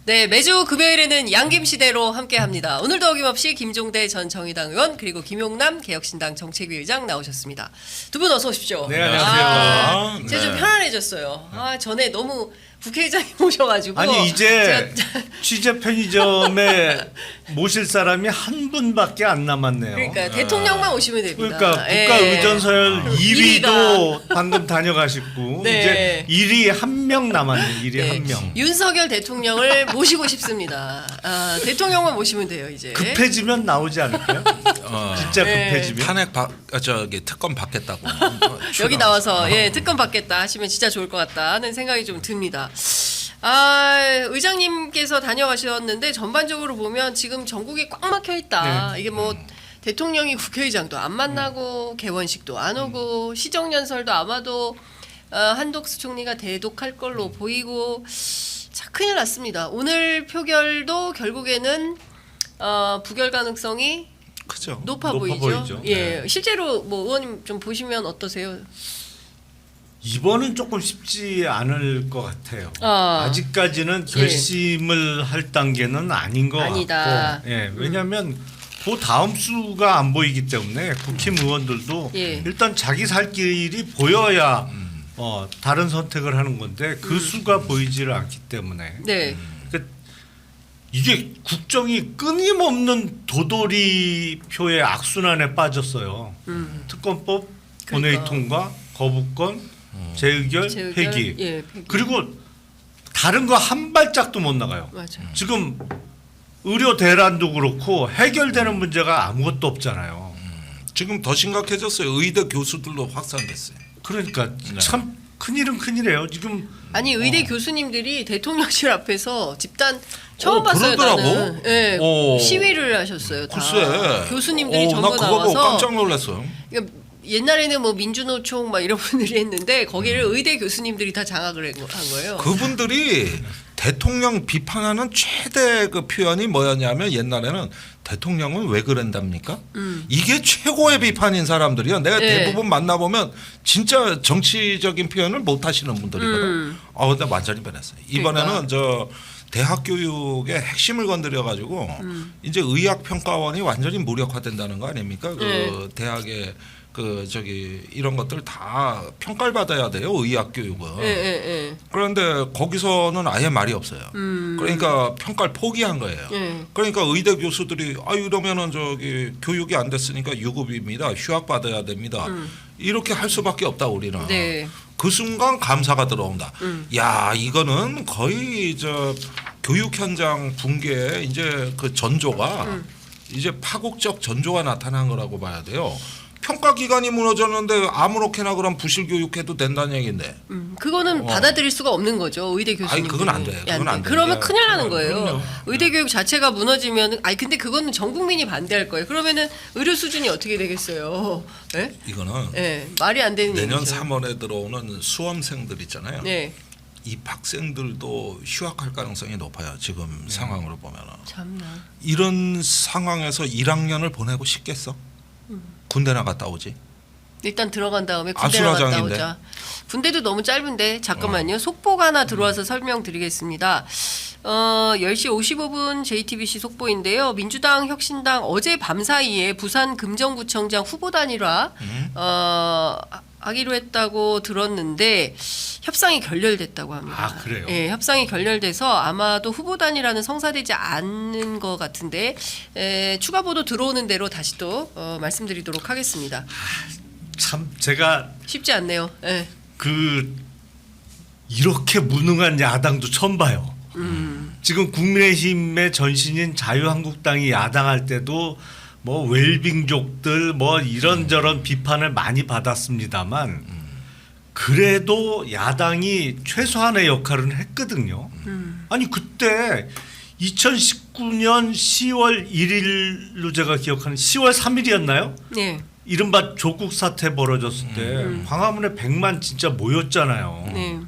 네, 매주 금요일에는 양김시대로 함께합니다. 오늘도 어김없이 김종대 전 정의당 의원 그리고 김용남 개혁신당 정책위의장 나오셨습니다. 두 분 어서 오십시오. 네, 안녕하세요. 제가 좀 네. 편안해졌어요. 전에 너무 국회의장이 모셔가지고 아니 이제 제가 취재 편의점에 모실 사람이 한 분밖에 안 남았네요. 그러니까 대통령만 오시면 됩니다. 그러니까 예. 국가의전서열 2위도 1위가. 방금 다녀가시고 네. 이제 1위 한 명 남았네. 1위 네, 한 명. 윤석열 대통령을 모시고 싶습니다. 대통령만 모시면 돼요 이제. 급해지면 나오지 않을까요? 진짜 네. 급해지면. 특검 받겠다고. 여기 나와서 특검 받겠다 하시면 진짜 좋을 것 같다 하는 생각이 좀 듭니다. 의장님께서 다녀가셨는데 전반적으로 보면 지금 전국이 꽉 막혀 있다. 이게 뭐 대통령이 국회의장도 안 만나고 개원식도 안 오고 시정연설도 아마도 한덕수 총리가 대독할 걸로 보이고 자 큰일 났습니다. 오늘 표결도 결국에는 부결 가능성이 그죠. 높아 높아 보이죠. 보이죠. 예, 실제로 뭐 의원님 좀 보시면 어떠세요? 이번은 조금 쉽지 않을 것 같아요. 아직까지는 예. 결심을 할 단계는 아닌 것 아니다. 같고, 왜냐하면 그 다음 수가 안 보이기 때문에 국힘의원들도 예. 일단 자기 살 길이 보여야 다른 선택을 하는 건데 그 수가 보이지를 않기 때문에 네. 그러니까 이게 국정이 끊임없는 도돌이표의 악순환에 빠졌어요. 특검법 본회의 그러니까. 통과, 거부권, 재의결, 회기. 예, 폐기. 그리고 다른 거 한 발짝도 못 나가요. 맞아요. 지금 의료 대란도 그렇고 해결되는 문제가 아무것도 없잖아요. 지금 더 심각해졌어요. 의대 교수들도 확산됐어요. 그러니까 참 큰일은 큰일이에요. 지금 아니 의대 교수님들이 대통령실 앞에서 집단 처음 어, 봤어요. 그러더라고? 나는. 예, 어. 시위를 하셨어요. 다. 글쎄. 교수님들이 나 전부 그거 보고 나와서. 깜짝 놀랐어요. 그러니까 옛날에는 뭐 민주노총 막 이런 분들이 했는데 거기를 의대 교수님들이 다 장악을 한 거예요. 그분들이 대통령 비판하는 최대 그 표현이 뭐였냐면 옛날에는 대통령은 왜 그런답니까? 이게 최고의 비판인 사람들이요. 내가 네. 대부분 만나보면 진짜 정치적인 표현을 못 하시는 분들이거든. 근데 완전히 변했어요. 이번에는 그러니까. 저 대학 교육의 핵심을 건드려 가지고 이제 의학 평가원이 완전히 무력화된다는 거 아닙니까? 그 네. 대학의 그 저기 이런 것들 다 평가를 받아야 돼요. 의학 교육은. 예. 그런데 거기서는 아예 말이 없어요. 그러니까 평가를 포기한 거예요. 예. 그러니까 의대 교수들이 이러면은 저기 교육이 안 됐으니까 유급입니다. 휴학 받아야 됩니다. 이렇게 할 수밖에 없다 우리는. 네. 그 순간 감사가 들어온다. 야 이거는 거의 저 교육 현장 붕괴 이제 그 전조가 이제 파국적 전조가 나타난 거라고 봐야 돼요. 평가 기관이 무너졌는데 아무렇게나 그럼 부실 교육해도 된다는 얘기인데. 그거는 받아들일 수가 없는 거죠. 의대 교수님. 그건 안 돼요. 그건 안 돼요. 그러면 예, 큰일 나는 거예요. 그럼요. 의대 교육 자체가 무너지면 근데 그거는 전 국민이 반대할 거예요. 그러면은 의료 수준이 어떻게 되겠어요? 예? 이거는 예. 말이 안 되는 내년 얘기죠. 3월에 들어오는 수험생들 있잖아요. 네. 입학생들도 휴학할 가능성이 높아요. 지금 상황으로 보면은. 참나. 이런 상황에서 1학년을 보내고 싶겠어? 군대 나갔다 오지. 일단 들어간 다음에 군대 나갔다 아수라장인데. 오자. 군대도 너무 짧은데 잠깐만요. 속보가 하나 들어와서 설명드리겠습니다. 10시 55분 JTBC 속보인데요. 민주당 혁신당 어제 밤사이에 부산 금정구청장 후보 단일화 하기로 했다고 들었는데 협상이 결렬됐다고 합니다. 아, 그래요? 예, 협상이 결렬돼서 아마도 후보 단일화는 성사되지 않는 것 같은데 추가 보도 들어오는 대로 다시 또 말씀드리도록 하겠습니다. 참 제가 쉽지 않네요. 예. 이렇게 무능한 야당도 처음 봐요. 지금 국민의힘의 전신인 자유한국당이 야당할 때도 뭐 웰빙족들 뭐 이런저런 비판을 많이 받았습니다만 그래도 야당이 최소한의 역할은 했거든요. 아니 그때 2019년 10월 1일로 제가 기억하는 10월 3일이었나요? 네. 이른바 조국 사태 벌어졌을 때 광화문에 100만 진짜 모였잖아요. 네.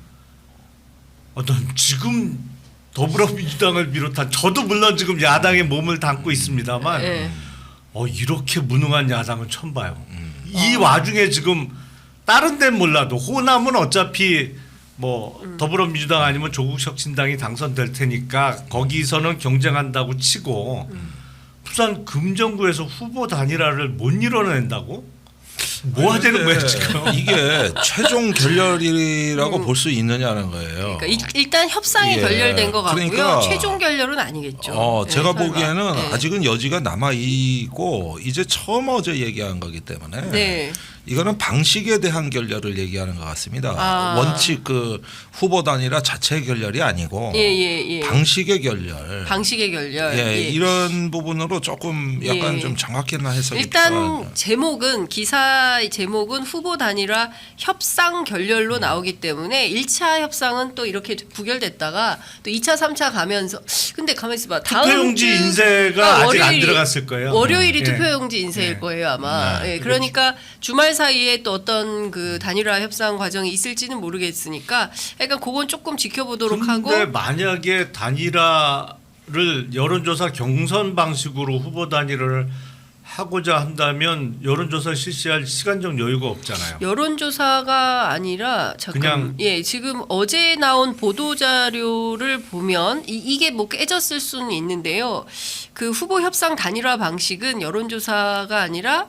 어떤 지금 더불어민주당을 비롯한 저도 물론 지금 야당에 몸을 담고 있습니다만 네. 이렇게 무능한 야당은 처음 봐요. 이 와중에 지금 다른 데는 몰라도 호남은 어차피 뭐 더불어민주당 아니면 조국혁신당이 당선될 테니까 거기서는 경쟁한다고 치고 부산 금정구에서 후보 단일화를 못 이뤄낸다고? 뭐 하자는 거야 지금? 이게 최종 결렬이라고 볼 수 있느냐는 거예요. 그러니까 일단 협상이 예. 결렬된 것 같고요. 그러니까 최종 결렬은 아니겠죠. 네, 제가 설마. 보기에는 네. 아직은 여지가 남아 있고 이제 처음 어제 얘기한 거기 때문에 네. 이거는 방식에 대한 결렬을 얘기하는 것 같습니다. 아. 원칙 그 후보 단일화 자체 결렬이 아니고 예. 방식의 결렬. 방식의 결렬. 예, 예. 이런 부분으로 조금 약간 예. 좀 정확했나 해석이 일단 필요하다. 제목은 기사 제목은 후보 단일화 협상 결렬로 나오기 때문에 1차 협상은 또 이렇게 부결됐다가 또 2차 3차 가면서 근데 가만히 있어봐. 다음 투표용지 주- 인쇄가 아직 안 월요일이- 들어갔을 거예요. 월요일이 예. 투표용지 인쇄일 예. 거예요 아마. 네, 예, 그러니까 주말 사이에 또 어떤 그 단일화 협상 과정이 있을지는 모르겠으니까 약간 그건 조금 지켜보도록 하고. 근데 만약에 단일화를 여론조사 경선 방식으로 후보 단일화를 하고자 한다면 여론조사 실시할 시간적 여유가 없잖아요. 여론조사가 아니라 잠깐 그냥- 지금 어제 나온 보도 자료를 보면 이게 뭐 깨졌을 수는 있는데요. 그 후보 협상 단일화 방식은 여론조사가 아니라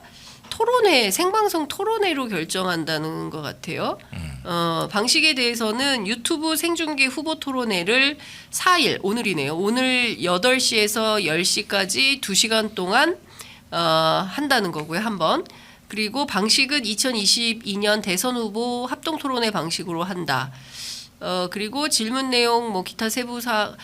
토론회 생방송 토론회로 결정한다는 것 같아요. 방식에 대해서는 유튜브 생중계 후보 토론회를 4일 오늘이네요. 오늘 8시에서 10시까지 2시간 동안 한다는 거고요. 한 번. 그리고 방식은 2022년 대선 후보 합동 토론회 방식으로 한다. 그리고 질문 내용 뭐 기타 세부사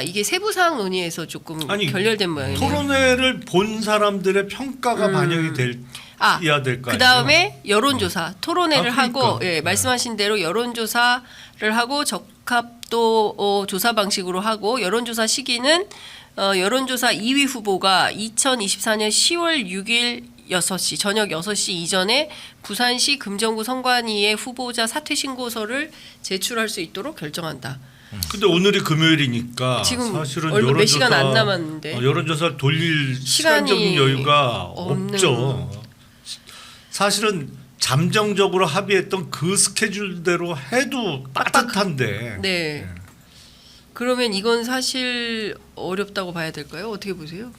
이게 세부사항 논의에서 조금 아니, 결렬된 모양이네요. 토론회를 본 사람들의 평가가 반영이 돼야 될 거 아니에요. 그 다음에 여론조사 토론회를 아, 그러니까. 하고 말씀하신 대로 여론조사를 하고 적합도 조사 방식으로 하고 여론조사 시기는 여론조사 2위 후보가 2024년 10월 6일 6시 저녁 6시 이전에 부산시 금정구 선관위에 후보자 사퇴 신고서를 제출할 수 있도록 결정한다. 근데 오늘이 금요일이니까 지금 사실은 얼마 몇 여론조사 시간 안 남았는데. 여론조사 돌릴 시간이 시간적 여유가 없는- 없죠. 사실은 잠정적으로 합의했던 그 스케줄대로 해도 따뜻한데. 네. 그러면 이건 사실 어렵다고 봐야 될까요? 어떻게 보세요?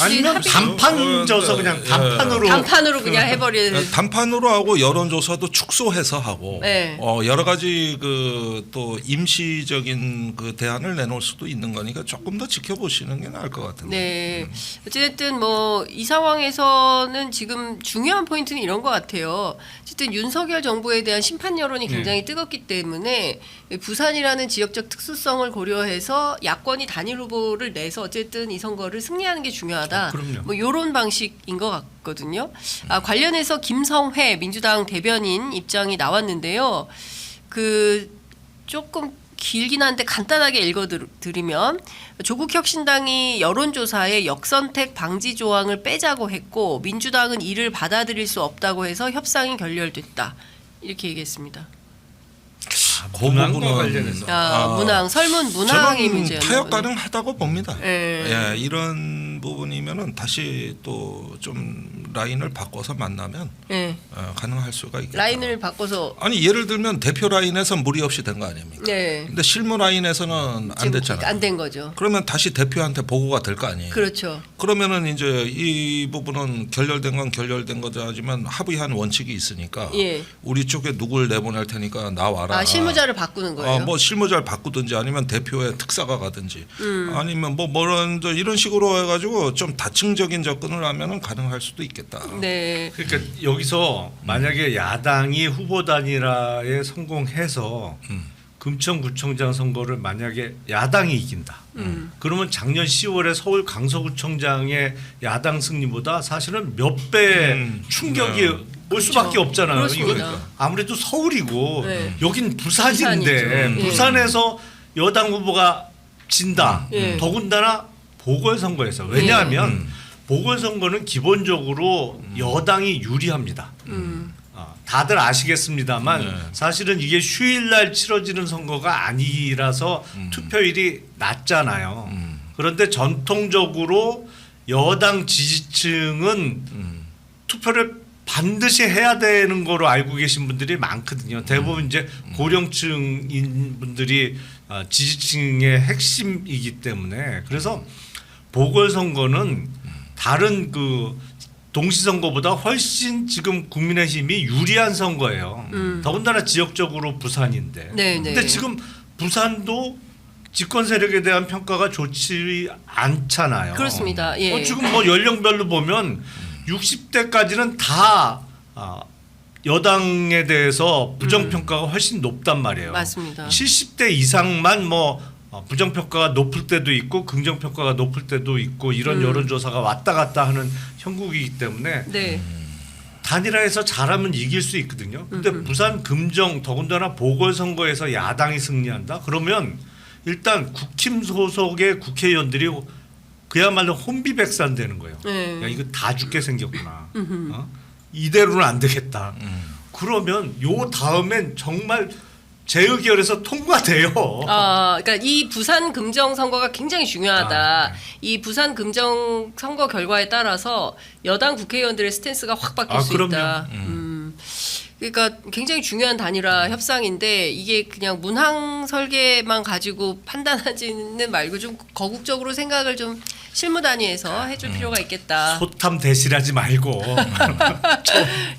아니면 합의- 단판 져서 그냥 단판으로 단판으로 그냥 해버리는. 단판으로 하고 여론조사도 축소해서 하고 네. 여러 가지 그 또 임시적인 그 대안을 내놓을 수도 있는 거니까 조금 더 지켜보시는 게 나을 것 같은데. 네. 어쨌든 뭐 이 상황에서는 지금 중요한 포인트는 이런 것 같아요. 어쨌든 윤석열 정부에 대한 심판 여론이 굉장히 뜨겁기 때문에 부산이라는 지역적 특수성을 고려해서 야권이 단일 후보를 내서 어쨌든 이 선거를 승리하는 게 중요하다. 그럼요. 뭐 이런 방식인 것 같거든요. 관련해서 김성회 민주당 대변인 입장이 나왔는데요. 그 조금 길긴 한데 간단하게 읽어드리면 조국 혁신당이 여론조사에 역선택 방지 조항을 빼자고 했고 민주당은 이를 받아들일 수 없다고 해서 협상이 결렬됐다. 이렇게 얘기했습니다. 그 문항과 부분은 관련해서. 문항 설문 문항이 저는 문제였나 타협 보네요. 가능하다고 봅니다. 예. 예, 이런 부분이면은 다시 또 좀 라인을 바꿔서 만나면 예. 가능할 수가 있겠다. 라인을 바꿔서 아니 예를 들면 대표 라인에서 무리 없이 된 거 아닙니까? 네. 근데 실무 라인에서는 안 됐잖아요. 안 된 거죠. 그러면 다시 대표한테 보고가 될 거 아니에요. 그렇죠. 그러면은 이제 이 부분은 결렬된 건 결렬된 거죠 하지만 합의한 원칙이 있으니까 예. 우리 쪽에 누굴 내보낼 테니까 나와라. 실무자를 바꾸는 거예요. 뭐 실무자를 바꾸든지 아니면 대표의 특사가 가든지 아니면 이런 식으로 해가지고 좀 다층적인 접근을 하면은 가능할 수도 있겠다. 네. 그러니까 여기서 만약에 야당이 후보 단일화에 성공해서 금천구청장 선거를 만약에 야당이 이긴다. 그러면 작년 10월에 서울 강서구청장의 야당 승리보다 사실은 몇 배 충격이 올 수밖에 없잖아요. 그렇습니다. 이거 아무래도 서울이고 네. 여긴 부산인데 부산이죠. 부산에서 여당 후보가 진다. 예. 더군다나 보궐선거에서 왜냐하면 보궐선거는 기본적으로 여당이 유리합니다. 다들 아시겠습니다만 사실은 이게 휴일날 치러지는 선거가 아니라서 투표율이 낮잖아요. 그런데 전통적으로 여당 지지층은 투표를 반드시 해야 되는 거로 알고 계신 분들이 많거든요. 대부분 이제 고령층인 분들이 지지층의 핵심이기 때문에 그래서 보궐선거는 다른 그 동시선거보다 훨씬 지금 국민의힘이 유리한 선거예요. 더군다나 지역적으로 부산인데. 네, 근데 네. 지금 부산도 집권 세력에 대한 평가가 좋지 않잖아요. 그렇습니다. 예. 지금 뭐 연령별로 보면 60대까지는 다 여당에 대해서 부정평가가 훨씬 높단 말이에요. 맞습니다. 70대 이상만 뭐 부정평가가 높을 때도 있고 긍정평가가 높을 때도 있고 이런 여론조사가 왔다 갔다 하는 형국이기 때문에 네. 단일화해서 잘하면 이길 수 있거든요. 근데 부산 금정 더군다나 보궐선거에서 야당이 승리한다? 그러면 일단 국힘 소속의 국회의원들이 그야말로 혼비백산 되는 거예요. 네. 야 이거 다 죽게 생겼구나. 이대로는 안 되겠다. 그러면 요 다음엔 정말 재의결에서 통과돼요. 그러니까 이 부산 금정 선거가 굉장히 중요하다. 이 부산 금정 선거 결과에 따라서 여당 국회의원들의 스탠스가 확 바뀔 수 그럼요. 있다. 그러니까 굉장히 중요한 단일화 협상인데 이게 그냥 문항 설계만 가지고 판단하지는 말고 좀 거국적으로 생각을 좀 실무 단위에서 해줄 필요가 있겠다. 소탐 대실하지 말고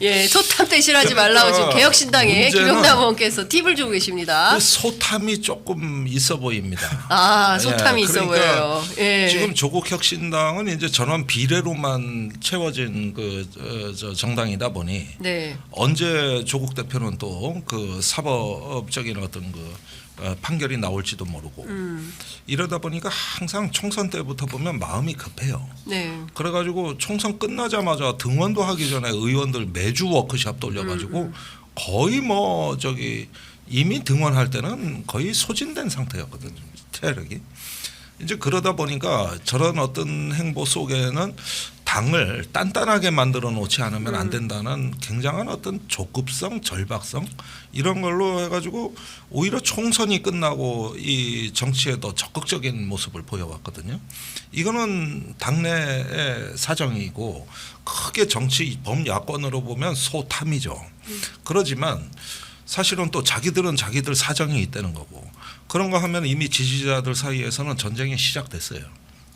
예, 소탐 대실하지 말라고 지금 개혁신당의 문제는 김영남 의원께서 팁을 주고 계십니다. 그 소탐이 조금 있어 보입니다. 소탐이 예, 있어 그러니까 보여요. 예. 지금 조국혁신당은 이제 전원 비례로만 채워진 저 정당이다 보니 네. 언제 조국 대표는 또 그 사법적인 어떤 그 판결이 나올지도 모르고 이러다 보니까 항상 총선 때부터 보면 마음이 급해요. 네. 그래가지고 총선 끝나자마자 등원도 하기 전에 의원들 매주 워크숍 돌려가지고 거의 뭐 저기 이미 등원할 때는 거의 소진된 상태였거든요. 체력이. 이제 그러다 보니까 저런 어떤 행보 속에는 당을 단단하게 만들어 놓지 않으면 안 된다는 굉장한 어떤 조급성, 절박성 이런 걸로 해가지고 오히려 총선이 끝나고 이 정치에 더 적극적인 모습을 보여왔거든요. 이거는 당내의 사정이고 크게 정치 범야권으로 보면 소탐이죠. 그러지만 사실은 또 자기들은 자기들 사정이 있다는 거고 그런 거 하면 이미 지지자들 사이에서는 전쟁이 시작됐어요.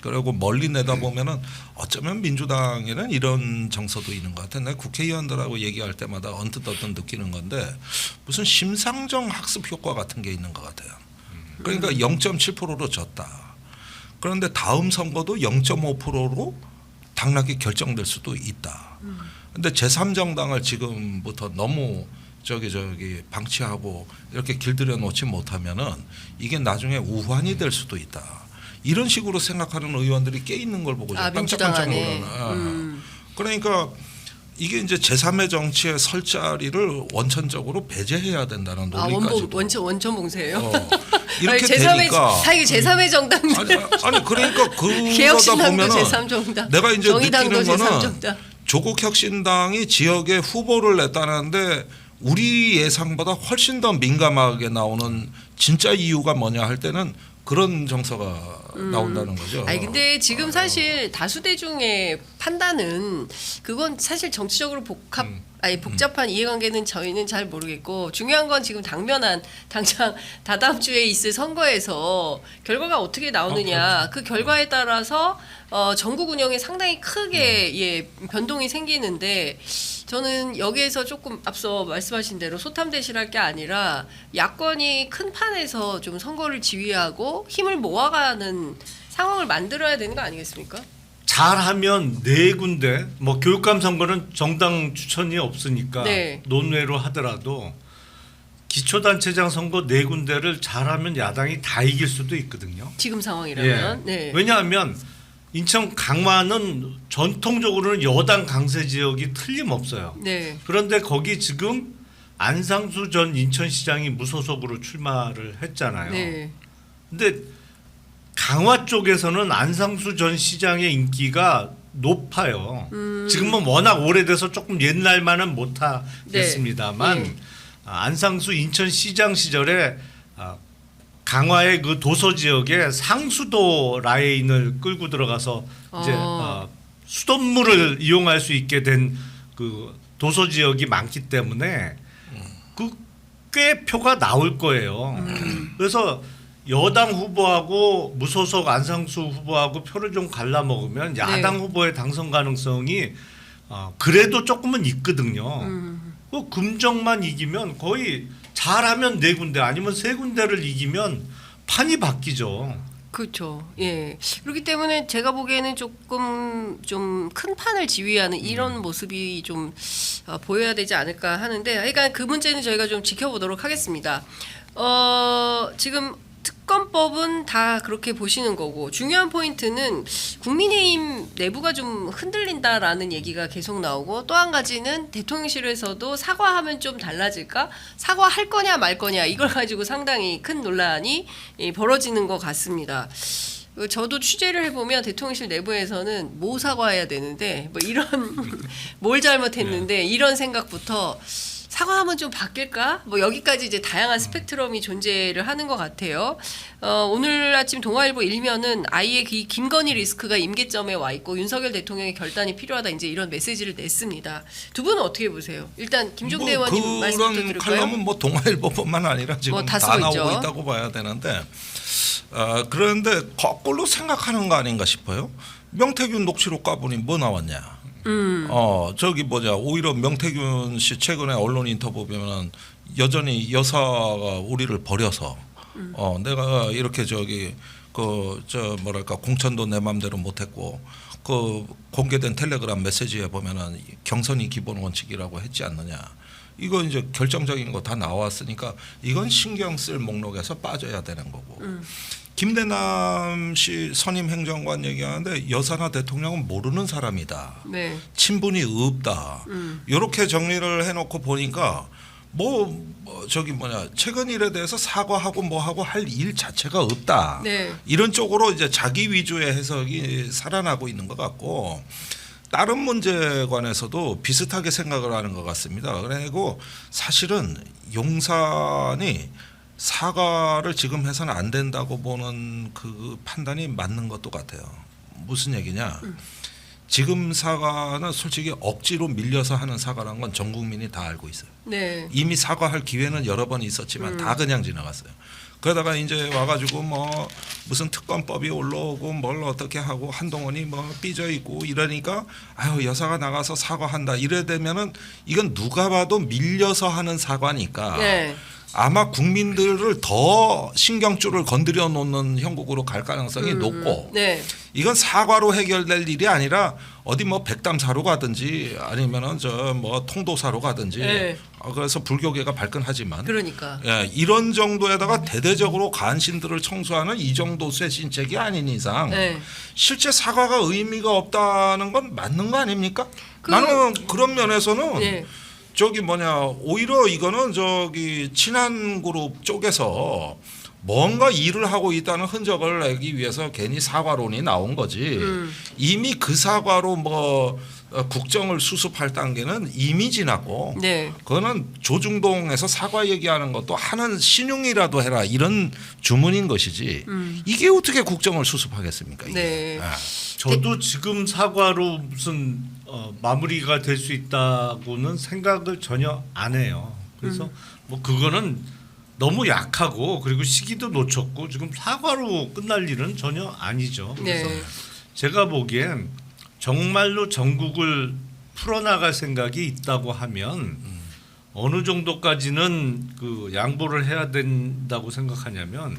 그리고 멀리 내다보면은 어쩌면 민주당에는 이런 정서도 있는 것 같아요. 내가 국회의원들하고 얘기할 때마다 언뜻 느끼는 건데 무슨 심상정 학습 효과 같은 게 있는 것 같아요. 그러니까 0.7%로 졌다. 그런데 다음 선거도 0.5%로 당락이 결정될 수도 있다. 그런데 제3정당을 지금부터 너무 저기 방치하고 이렇게 길들여 놓지 못하면은 이게 나중에 우환이 될 수도 있다. 이런 식으로 생각하는 의원들이 꽤 있는 걸 보고 깜짝깜짝 놀라는. 그러니까 이게 이제 제3의 정치의 설 자리를 원천적으로 배제해야 된다는 논리까지도. 원천 봉쇄예요. 이렇게 제3의, 되니까 이게 제3의 정당들. 아니 그러니까 그러다 개혁신당도 보면은 제3정당. 내가 이제 정의당도 느끼는 거는 제3정당. 조국혁신당이 지역에 후보를 냈다는데 우리 예상보다 훨씬 더 민감하게 나오는 진짜 이유가 뭐냐 할 때는 그런 정서가 나온다는 거죠. 아니 근데 지금 사실 다수 대중의 판단은 그건 사실 정치적으로 복잡한 이해관계는 저희는 잘 모르겠고 중요한 건 지금 당장 다다음 주에 있을 선거에서 결과가 어떻게 나오느냐 그 결과에 따라서 전국 운영에 상당히 크게 변동이 생기는데 저는 여기에서 조금 앞서 말씀하신 대로 소탐대실할 게 아니라 야권이 큰 판에서 좀 선거를 지휘하고 힘을 모아가는 상황을 만들어야 되는 거 아니겠습니까? 잘하면 4군데 뭐 교육감 선거는 정당 추천이 없으니까 네. 논외로 하더라도 기초단체장 선거 4군데를 잘하면 야당이 다 이길 수도 있거든요. 지금 상황이라면. 네. 왜냐하면 인천 강화는 전통적으로는 여당 강세 지역이 틀림없어요. 네. 그런데 거기 지금 안상수 전 인천시장이 무소속으로 출마를 했잖아요. 네. 근데 강화 쪽에서는 안상수 전 시장의 인기가 높아요. 지금은 워낙 오래돼서 조금 옛날만은 못하겠습니다만 네. 안상수 인천시장 시절에 강화의 그 도서 지역에 상수도 라인을 끌고 들어가서 이제 수돗물을 이용할 수 있게 된 그 도서 지역이 많기 때문에 꽤 표가 나올 거예요. 그래서 여당 후보하고 무소속 안상수 후보하고 표를 좀 갈라먹으면 야당 후보의 당선 가능성이 그래도 조금은 있거든요. 그 금정만 이기면 거의 잘하면 4군데 아니면 3군데를 이기면 판이 바뀌죠. 그렇죠. 예. 그렇기 때문에 제가 보기에는 조금 좀 큰 판을 지휘하는 이런 모습이 좀 보여야 되지 않을까 하는데, 그러니까 그 문제는 저희가 좀 지켜보도록 하겠습니다. 지금 특검법은 다 그렇게 보시는 거고, 중요한 포인트는 국민의힘 내부가 좀 흔들린다라는 얘기가 계속 나오고, 또 한 가지는 대통령실에서도 사과하면 좀 달라질까? 사과할 거냐 말 거냐 이걸 가지고 상당히 큰 논란이 벌어지는 것 같습니다. 저도 취재를 해보면 대통령실 내부에서는 뭐 사과해야 되는데 뭐 이런 뭘 잘못했는데 이런 생각부터 사과하면 좀 바뀔까? 뭐 여기까지 이제 다양한 스펙트럼이 존재를 하는 것 같아요. 오늘 아침 동아일보 일면은 아예 김건희 리스크가 임계점에 와 있고 윤석열 대통령의 결단이 필요하다, 이제 이런 메시지를 냈습니다. 두 분은 어떻게 보세요? 일단 김종대 의원님 말씀부터 그런 들을까요? 칼럼은 뭐 동아일보뿐만 아니라 지금 뭐 다 다 쓰고 나오고 있죠. 있다고 봐야 되는데, 그런데 거꾸로 생각하는 거 아닌가 싶어요. 명태균 녹취록 까보니 뭐 나왔냐? 저기 오히려 명태균 씨 최근에 언론 인터뷰 보면은 여전히 여사가 우리를 버려서 내가 이렇게 공천도 내 맘대로 못했고 그 공개된 텔레그램 메시지에 보면은 경선이 기본 원칙이라고 했지 않느냐. 이거 이제 결정적인 거 다 나왔으니까 이건 신경 쓸 목록에서 빠져야 되는 거고. 김대남 씨 선임 행정관 얘기하는데 여사나 대통령은 모르는 사람이다. 네. 친분이 없다. 이렇게 정리를 해놓고 보니까 최근 일에 대해서 사과하고 뭐하고 할 일 자체가 없다. 네. 이런 쪽으로 이제 자기 위주의 해석이 살아나고 있는 것 같고, 다른 문제에 관해서도 비슷하게 생각을 하는 것 같습니다. 그리고 사실은 용산이 사과를 지금 해서는 안 된다고 보는 그 판단이 맞는 것도 같아요. 무슨 얘기냐? 지금 사과는 솔직히 억지로 밀려서 하는 사과라는 건 전 국민이 다 알고 있어요. 네. 이미 사과할 기회는 여러 번 있었지만 다 그냥 지나갔어요. 그러다가 이제 와가지고 무슨 특검법이 올라오고 뭘 어떻게 하고 한동훈이 삐져 있고 이러니까 아유 여사가 나가서 사과한다 이래 되면은 이건 누가 봐도 밀려서 하는 사과니까. 네. 아마 국민들을 더 신경줄을 건드려 놓는 형국으로 갈 가능성이 높고, 네. 이건 사과로 해결될 일이 아니라 어디 백담사로 가든지 아니면은 통도사로 가든지. 네. 그래서 불교계가 발끈하지만 그러니까. 이런 정도에다가 대대적으로 간신들을 청소하는 이 정도 쇄신책이 아닌 이상 네. 실제 사과가 의미가 없다는 건 맞는 거 아닙니까? 나는 그런 면에서는 네. 오히려 이거는 친한 그룹 쪽에서 뭔가 일을 하고 있다는 흔적을 내기 위해서 괜히 사과론이 나온 거지. 이미 그 사과로 국정을 수습할 단계는 이미 지났고, 네. 그거는 조중동에서 사과 얘기하는 것도 하는 신용이라도 해라 이런 주문인 것이지. 이게 어떻게 국정을 수습하겠습니까? 이게. 네. 저도 지금 사과로 무슨 마무리가 될 수 있다고는 생각을 전혀 안 해요. 그래서 그거는 너무 약하고 그리고 시기도 놓쳤고 지금 사과로 끝날 일은 전혀 아니죠. 그래서 네. 제가 보기엔 정말로 전국을 풀어나갈 생각이 있다고 하면 어느 정도까지는 그 양보를 해야 된다고 생각하냐면,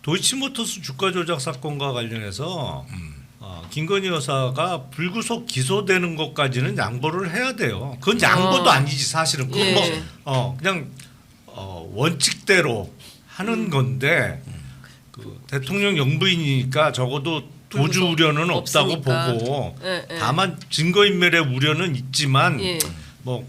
도이치모터스 주가 조작 사건과 관련해서 김건희 여사가 불구속 기소되는 것까지는 양보를 해야 돼요. 그건 양보도 아니지 사실은. 그건 예. 그냥 원칙대로 하는 건데 그 대통령 영부인이니까 적어도 도주 우려는 없다고 없으니까. 보고, 예, 예. 다만 증거인멸의 우려는 있지만 예.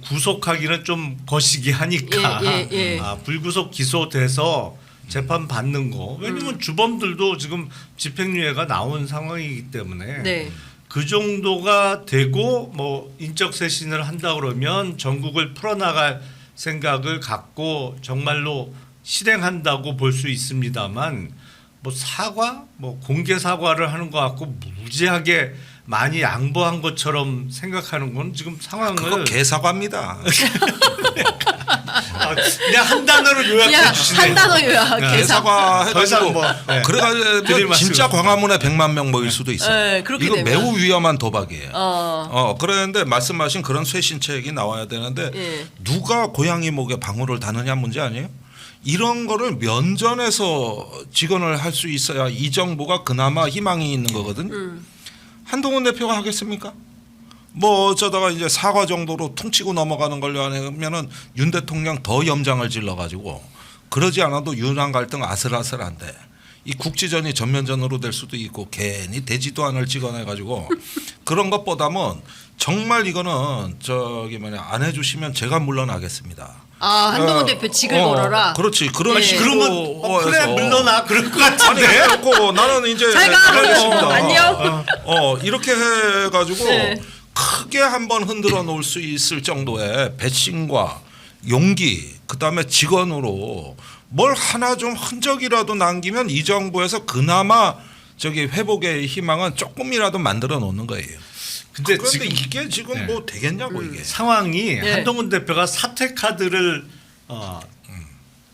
구속하기는 좀 거시기 하니까 예. 불구속 기소돼서 재판 받는 거. 왜냐면 주범들도 지금 집행유예가 나온 상황이기 때문에 네. 그 정도가 되고 인적 쇄신을 한다 그러면 전국을 풀어나갈 생각을 갖고 정말로 실행한다고 볼 수 있습니다만, 사과 공개 사과를 하는 것 같고 무지하게 많이 양보한 것처럼 생각하는 건 지금 그거 상황을 개사과입니다. 그냥 한 단어로 요약해 야, 주시네요. 한 단어 요약. 네. 계산. 개사과 더 이상 해가지고 뭐, 네. 그래가지고 드릴 말씀이 진짜 없어요. 광화문에 100만 명 모일 수도 있어요. 네, 그렇게 이거 되면. 매우 위험한 도박이에요. 어. 그런데 말씀하신 그런 쇄신책이 나와야 되는데 예. 누가 고양이 목에 방울을 다느냐 문제 아니에요? 이런 거를 면전에서 직언을 할 수 있어야 이 정부가 그나마 희망이 있는 거거든. 한동훈 대표가 하겠습니까? 뭐 어쩌다가 이제 사과 정도로 퉁치고 넘어가는 걸로 하면은 윤 대통령 더 염장을 질러가지고 그러지 않아도 윤한 갈등 아슬아슬한데 이 국지전이 전면전으로 될 수도 있고 괜히 되지도 않을 찍어내가지고 그런 것보다는 정말 이거는 저기 뭐냐 안 해주시면 제가 물러나겠습니다. 아, 한동훈 대표 직을 걸어라. 그렇지 그런 네. 식으로 그러면 그래 해서. 물러나 그럴 것 아니 같은데. 그래갖고 나는 이제 잘 가. 가겠습니다. 안녕. 이렇게 해가지고 네. 크게 한번 흔들어 놓을 수 있을 정도의 배신과 용기, 그다음에 직언으로 뭘 하나 좀 흔적이라도 남기면 이 정부에서 그나마 저기 회복의 희망은 조금이라도 만들어 놓는 거예요. 근데 그런데 지금 이게 지금 네. 뭐 되겠냐고 이게. 상황이 네. 한동훈 대표가 사퇴 카드를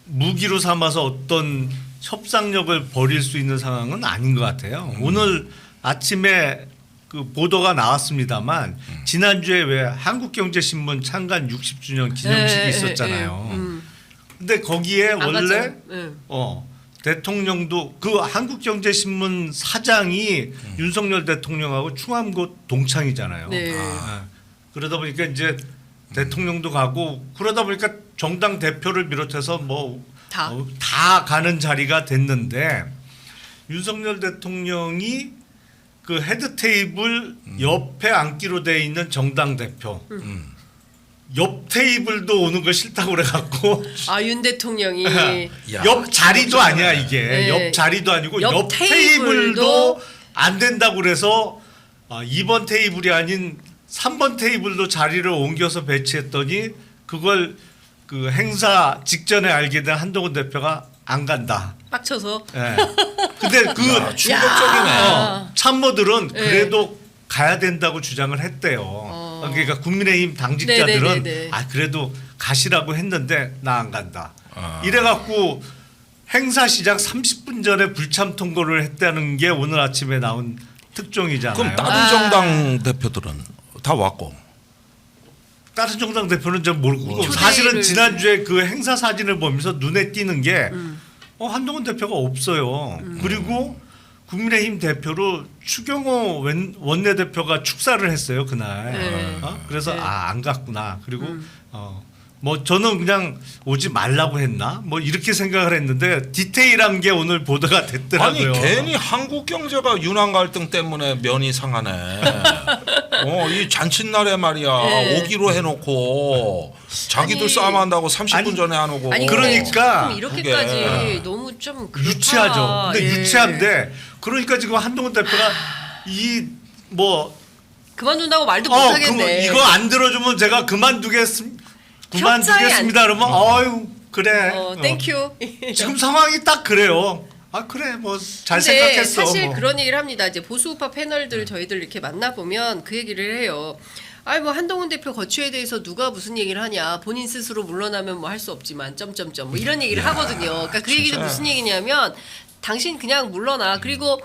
무기로 삼아서 어떤 협상력을 벌일 수 있는 상황은 아닌 것 같아요. 오늘 아침에 그 보도가 나왔습니다만 지난주에 왜 한국경제신문 창간 60주년 기념식이 네, 있었잖아요. 근데 거기에 안 원래 갔잖아요. 네. 대통령도 그 한국경제신문 사장이 윤석열 대통령하고 충암고 동창이잖아요. 네. 그러다 보니까 이제 대통령도 가고 그러다 보니까 정당 대표를 비롯해서 뭐 다 가는 자리가 됐는데 윤석열 대통령이 그 헤드 테이블 옆에 앉기로 돼 있는 정당 대표 옆 테이블도 오는 거 싫다고 그래갖고 아, 윤 대통령이 야, 옆 자리도 아니야 이게 네. 옆 자리도 아니고 옆 옆 테이블도 안 된다고 그래서 2번 테이블이 아닌 3번 테이블도 자리를 옮겨서 배치했더니 그걸 그 행사 직전에 알게 된 한동훈 대표가 안 간다. 빡쳐서. 예. 근데 그 충격적이네. 참모들은 네. 그래도 가야 된다고 주장을 했대요. 그러니까 국민의힘 당직자들은 네네네네. 그래도 가시라고 했는데 나 안 간다. 이래갖고 행사 시작 30분 전에 불참 통보를 했다는 게 오늘 아침에 나온 특종이잖아요. 그럼 다른 정당 대표들은 다 왔고. 다른 정당 대표는 좀 모르고 초대를- 사실은 지난주에 그 행사 사진을 보면서 눈에 띄는 게 한동훈 대표가 없어요. 그리고 국민의힘 대표로 추경호 원내대표가 축사를 했어요 그날. 네. 그래서 네. 안 갔구나. 그리고 뭐 저는 그냥 오지 말라고 했나 뭐 이렇게 생각을 했는데 디테일한 게 오늘 보도가 됐더라고요. 아니 괜히 한국 경제가 윤한 갈등 때문에 면이 상하네. 이 잔칫날에 말이야 네. 오기로 해놓고 자기들 아니, 싸움한다고 30분 아니, 전에 안 오고. 아니 그러니까 근데 이렇게까지 그게. 너무 좀 그렇다. 유치하죠. 근데 예. 유치한데 그러니까 지금 한동훈 대표가 이 뭐 그만둔다고 말도 못 하겠네. 이거 안 들어주면 제가 그만두겠습니다. 그러면 어유 그래. 땡큐. 지금 상황이 딱 그래요. 그래 뭐 잘 생각했어. 사실 뭐. 그런 얘기를 합니다. 이제 보수우파 패널들 저희들 이렇게 만나 보면 그 얘기를 해요. 뭐 한동훈 대표 거취에 대해서 누가 무슨 얘기를 하냐. 본인 스스로 물러나면 뭐 할 수 없지만 점점점 뭐 이런 얘기를 하거든요. 그러니까 그 얘기는 무슨 얘기냐면 당신 그냥 물러나. 그리고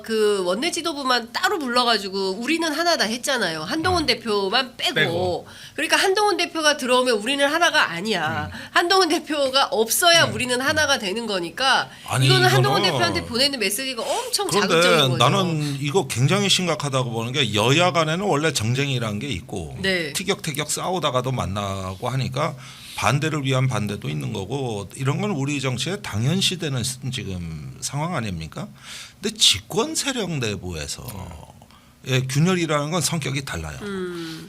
그 원내 지도부만 따로 불러가지고 우리는 하나다 했잖아요. 한동훈 대표만 빼고. 그러니까 한동훈 대표가 들어오면 우리는 하나가 아니야. 한동훈 대표가 없어야 우리는 하나가 되는 거니까 아니, 이거는 한동훈 이거는 대표한테 보내는 메시지가 엄청 자극적인 그런데 거죠. 나는 이거 굉장히 심각하다고 보는 게 여야 간에는 원래 정쟁이라는 게 있고 네. 티격태격 싸우다가도 만나고 하니까 반대를 위한 반대도 있는 거고 이런 건 우리 정치에 당연시되는 지금 상황 아닙니까? 근데 집권 세력 내부에서 균열이라는 건 성격이 달라요.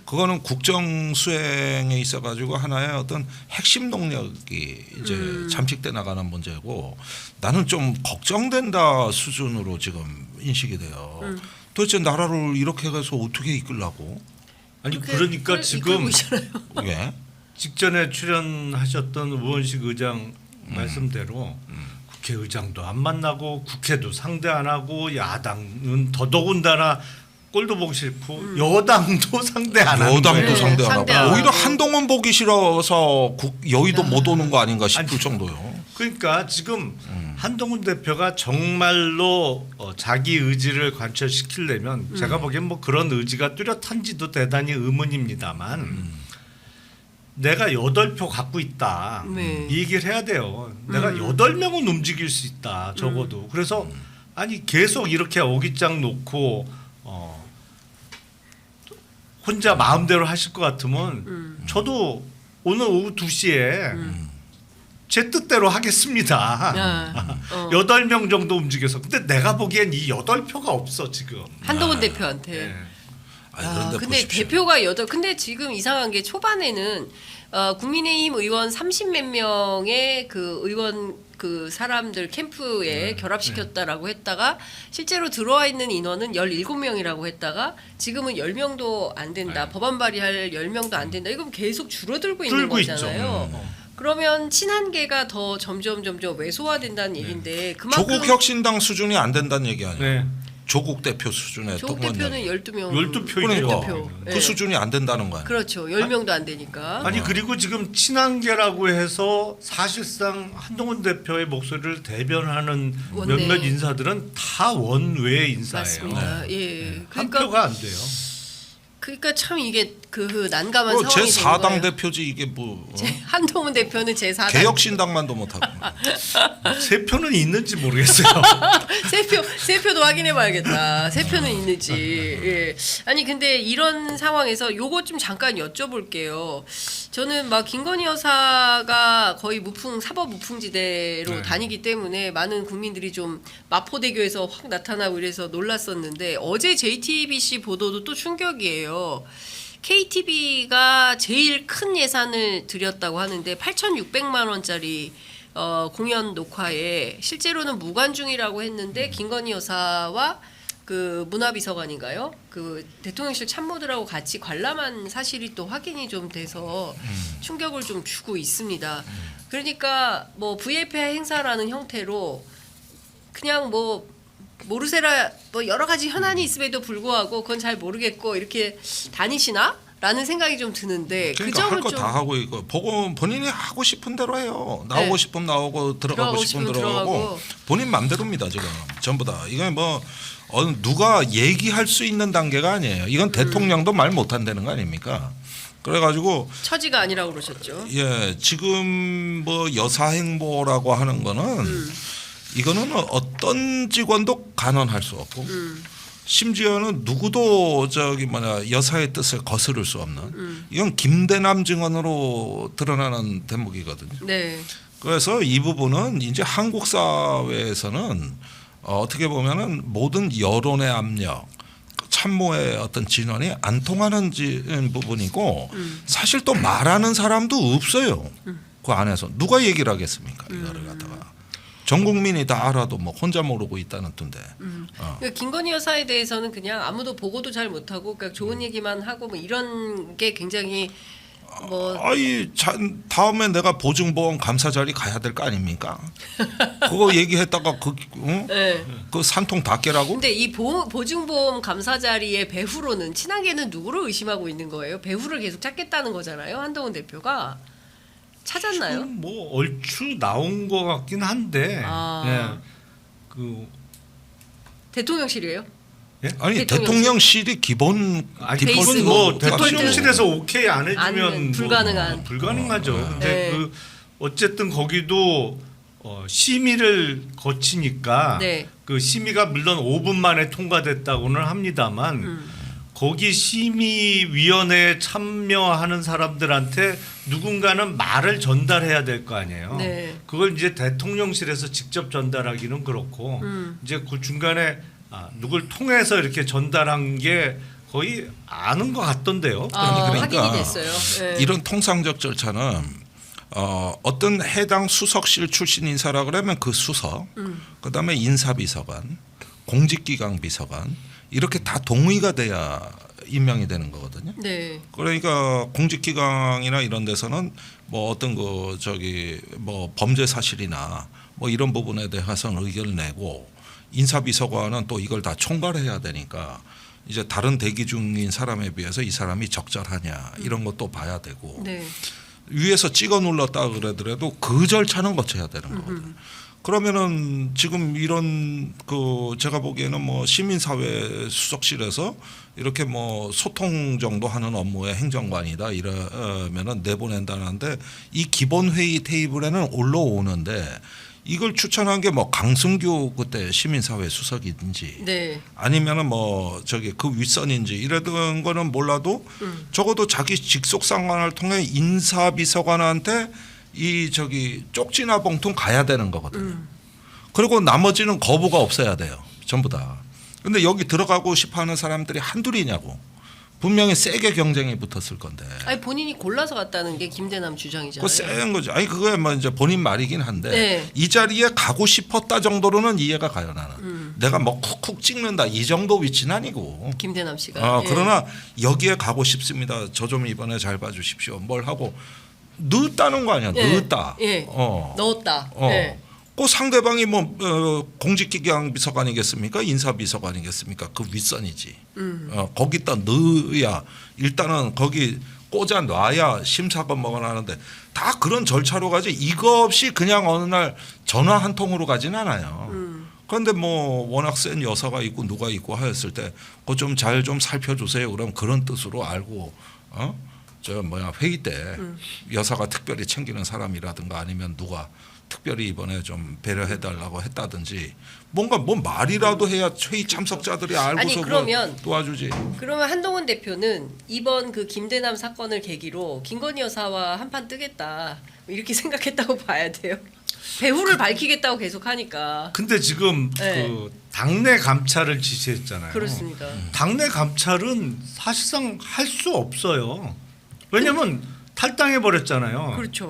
그거는 국정 수행에 있어 가지고 하나의 어떤 핵심 동력이 이제 잠식돼 나가는 문제고 나는 좀 걱정된다 수준으로 지금 인식이 돼요. 도대체 나라를 이렇게 해서 어떻게 이끌라고? 아니 그러니까 지금 예? 직전에 출연하셨던 우원식 의장 말씀대로 국회의장도 안 만나고 국회도 상대 안 하고 야당은 더더군다나 꼴도 보기 싫고 여당도 상대 안 하는 여당도 거예요. 상대 안 상대 안 하고 오히려 하고. 한동훈 보기 싫어서 여의도 못 오는 거 아닌가 싶을 아니, 정도요. 그러니까 지금 한동훈 대표가 정말로 자기 의지를 관철시키려면 제가 보기엔 뭐 그런 의지가 뚜렷한지도 대단히 의문입니다만 내가 8표 갖고 있다. 네. 이 얘기를 해야 돼요. 내가 8명은 움직일 수 있다. 적어도. 그래서 아니 계속 이렇게 오기장 놓고 혼자 마음대로 하실 것 같으면 저도 오늘 오후 2시에 제 뜻대로 하겠습니다. 아, 8명 정도 움직여서. 근데 내가 보기엔 이 8표가 없어 지금. 한동훈 대표한테. 네. 아니, 아, 그런데 근데 보십시오. 대표가 근데 지금 이상한 게 초반에는 국민의힘 의원 30몇 명의 그 의원 그 사람들 캠프에 결합시켰다라고 했다가 실제로 들어와 있는 인원은 17명이라고 했다가 지금은 10명도 안 된다. 법안 발의할 10명도 안 된다. 이건 계속 줄어들고 있는 줄고 있죠. 거잖아요. 그러면 친한계가 더 점점 왜소화된다는 얘기인데 그만큼 조국 혁신당 수준이 안 된다는 얘기 아니에요. 네. 조국 대표 수준의 조국 또 대표는 뭐냐. 12명. 12표이죠. 그러니까 12표. 그 네. 수준이 안 된다는 거야. 그렇죠. 10명도 안 되니까. 아니 그리고 지금 친한계라고 해서 사실상 한동훈 대표의 목소리를 대변하는 원내. 몇몇 인사들은 다 원외 인사예요. 맞습니다. 예. 한 그러니까 표가 안 돼요. 그러니까 참 이게 그 난감한 상황이 제 된 4당 거예요. 대표지 이게 뭐 한동훈 대표는 제 4당 개혁신당만도 못하고. 세 표는 있는지 모르겠어요. 세 표도 확인해 봐야겠다. 세 표는 있는지. 예. 아니 근데 이런 상황에서 요거 좀 잠깐 여쭤볼게요. 저는 막 김건희 여사가 거의 사법 무풍지대로 네. 다니기 때문에 많은 국민들이 좀 마포대교에서 확 나타나고 이래서 놀랐었는데 어제 JTBC 보도도 또 충격이에요. KTV가 제일 큰 예산을 들였다고 하는데 8,600만 원짜리 공연 녹화에 실제로는 무관중이라고 했는데 김건희 여사와 그 문화비서관인가요? 그 대통령실 참모들하고 같이 관람한 사실이 또 확인이 좀 돼서 충격을 좀 주고 있습니다. 그러니까 뭐 VIP 행사라는 형태로 그냥 뭐 모르세라 뭐 여러 가지 현안이 있음에도 불구하고 그건 잘 모르겠고 이렇게 다니시나? 라는 생각이 좀 드는데 그러니까 그 할 점은 거 좀 다 하고 이거 보고 본인이 하고 싶은 대로 해요. 나오고 네. 싶으면 나오고 들어가고 들어가고 싶으면 싶으면 들어가고 들어가고. 본인 맘대로입니다 지금 전부 다. 이건 뭐 누가 얘기할 수 있는 단계가 아니에요. 이건 대통령도 말 못한다는 거 아닙니까? 그래가지고 처지가 아니라고 그러셨죠. 예 지금 뭐 여사 행보라고 하는 거는 이거는 어떤 직원도 간언할 수 없고 심지어는 누구도 여사의 뜻을 거스를 수 없는 이건 김대남 증언으로 드러나는 대목이거든요. 네. 그래서 이 부분은 이제 한국 사회에서는 어떻게 보면은 모든 여론의 압력, 참모의 어떤 진언이 안 통하는 부분이고 사실 또 말하는 사람도 없어요. 그 안에서 누가 얘기를 하겠습니까? 이거를 갖다가. 전 국민이 다 알아도 뭐 혼자 모르고 있다는 던데. 그러니까 김건희 여사에 대해서는 그냥 아무도 보고도 잘 못하고 그러니까 좋은 얘기만 하고 뭐 이런 게 굉장히 뭐 다음에 내가 보증보험 감사 자리 가야 될 거 아닙니까? 그거 얘기했다가 네. 그 산통 다 깨라고? 근데 이 보증보험 감사 자리의 배후로는 친하게는 누구를 의심하고 있는 거예요? 배후를 계속 찾겠다는 거잖아요. 한동훈 대표가 찾았나요? 지금 뭐 얼추 나온 것 같긴 한데 예. 그 대통령실이에요? 아니 대통령실? 대통령실이 기본 베이스 그건 뭐 뭐 대통령실에서 오케이 안 해주면 불가능한. 불가능하죠. 근데 네. 그 어쨌든 거기도 심의를 거치니까 네. 그 심의가 물론 5분 만에 통과됐다고는 합니다만 거기 심의위원회에 참여하는 사람들한테 누군가는 말을 전달해야 될 거 아니에요. 네. 그걸 이제 대통령실에서 직접 전달하기는 그렇고 이제 그 중간에 누굴 통해서 이렇게 전달한 게 거의 아는 것 같던데요. 그러니까 확인이 됐어요. 네. 이런 통상적 절차는 어떤 해당 수석실 출신 인사라 그러면 그 수석, 그다음에 인사비서관, 공직기강 비서관 이렇게 다 동의가 돼야 임명이 되는 거거든요. 네. 그러니까 공직기강이나 이런 데서는 뭐 어떤 뭐 범죄 사실이나 뭐 이런 부분에 대해서는 의견을 내고 인사비서관은 또 이걸 다 총괄해야 되니까 이제 다른 대기 중인 사람에 비해서 이 사람이 적절하냐 이런 것도 봐야 되고 네. 위에서 찍어 눌렀다 그러더라도 그 절차는 거쳐야 되는 거거든요. 그러면은 지금 이런 그 제가 보기에는 뭐 시민사회 수석실에서 이렇게 뭐 소통 정도 하는 업무의 행정관이다 이러면은 내보낸다는데 이 기본 회의 테이블에는 올라오는데 이걸 추천한 게 뭐 강승규 그때 시민사회 수석인지 네. 아니면은 뭐 저기 그 윗선인지 이러던 거는 몰라도 적어도 자기 직속 상관을 통해 인사비서관한테 이 저기 쪽지나 봉투 가야 되는 거거든요. 그리고 나머지는 거부가 없어야 돼요. 전부 다. 근데 여기 들어가고 싶어하는 사람들이 한둘이냐고. 분명히 세게 경쟁이 붙었을 건데. 아니 본인이 골라서 갔다는 게 김대남 주장이잖아요. 그거 센 거죠. 아니 그거야 뭐 이제 본인 말이긴 한데 네. 이 자리에 가고 싶었다 정도로는 이해가 가요 나는. 내가 뭐 쿡쿡 찍는다 이 정도 위치는 아니고. 김대남 씨가. 예. 그러나 여기에 가고 싶습니다. 저 좀 이번에 잘 봐주십시오. 뭘 하고 넣었다는 거 아니야. 예. 넣었다. 예. 넣었다. 예. 그 상대방이 뭐 공직기강 비서관이겠습니까? 인사비서관이겠습니까? 그 윗선이지. 거기다 넣어야 일단은 거기 꽂아 놔야 심사가 뭐가 나는데 다 그런 절차로 가지 이거 없이 그냥 어느 날 전화 한 통으로 가진 않아요. 그런데 뭐 워낙 센 여사가 있고 누가 있고 하였을 때 그거 좀 잘 좀 살펴주세요. 그럼 그런 뜻으로 알고 저 뭐야 회의 때 여사가 특별히 챙기는 사람이라든가 아니면 누가 특별히 이번에 좀 배려해달라고 했다든지 뭔가 뭐 말이라도 해야 회의 참석자들이 알고서 아니, 그러면 도와주지. 그러면 한동훈 대표는 이번 그 김대남 사건을 계기로 김건희 여사와 한판 뜨겠다 이렇게 생각했다고 봐야 돼요. 배후를 밝히겠다고 계속 하니까. 근데 지금 네. 그 당내 감찰을 지시했잖아요. 그렇습니다. 당내 감찰은 사실상 할 수 없어요. 왜냐면 탈당해 버렸잖아요. 그렇죠.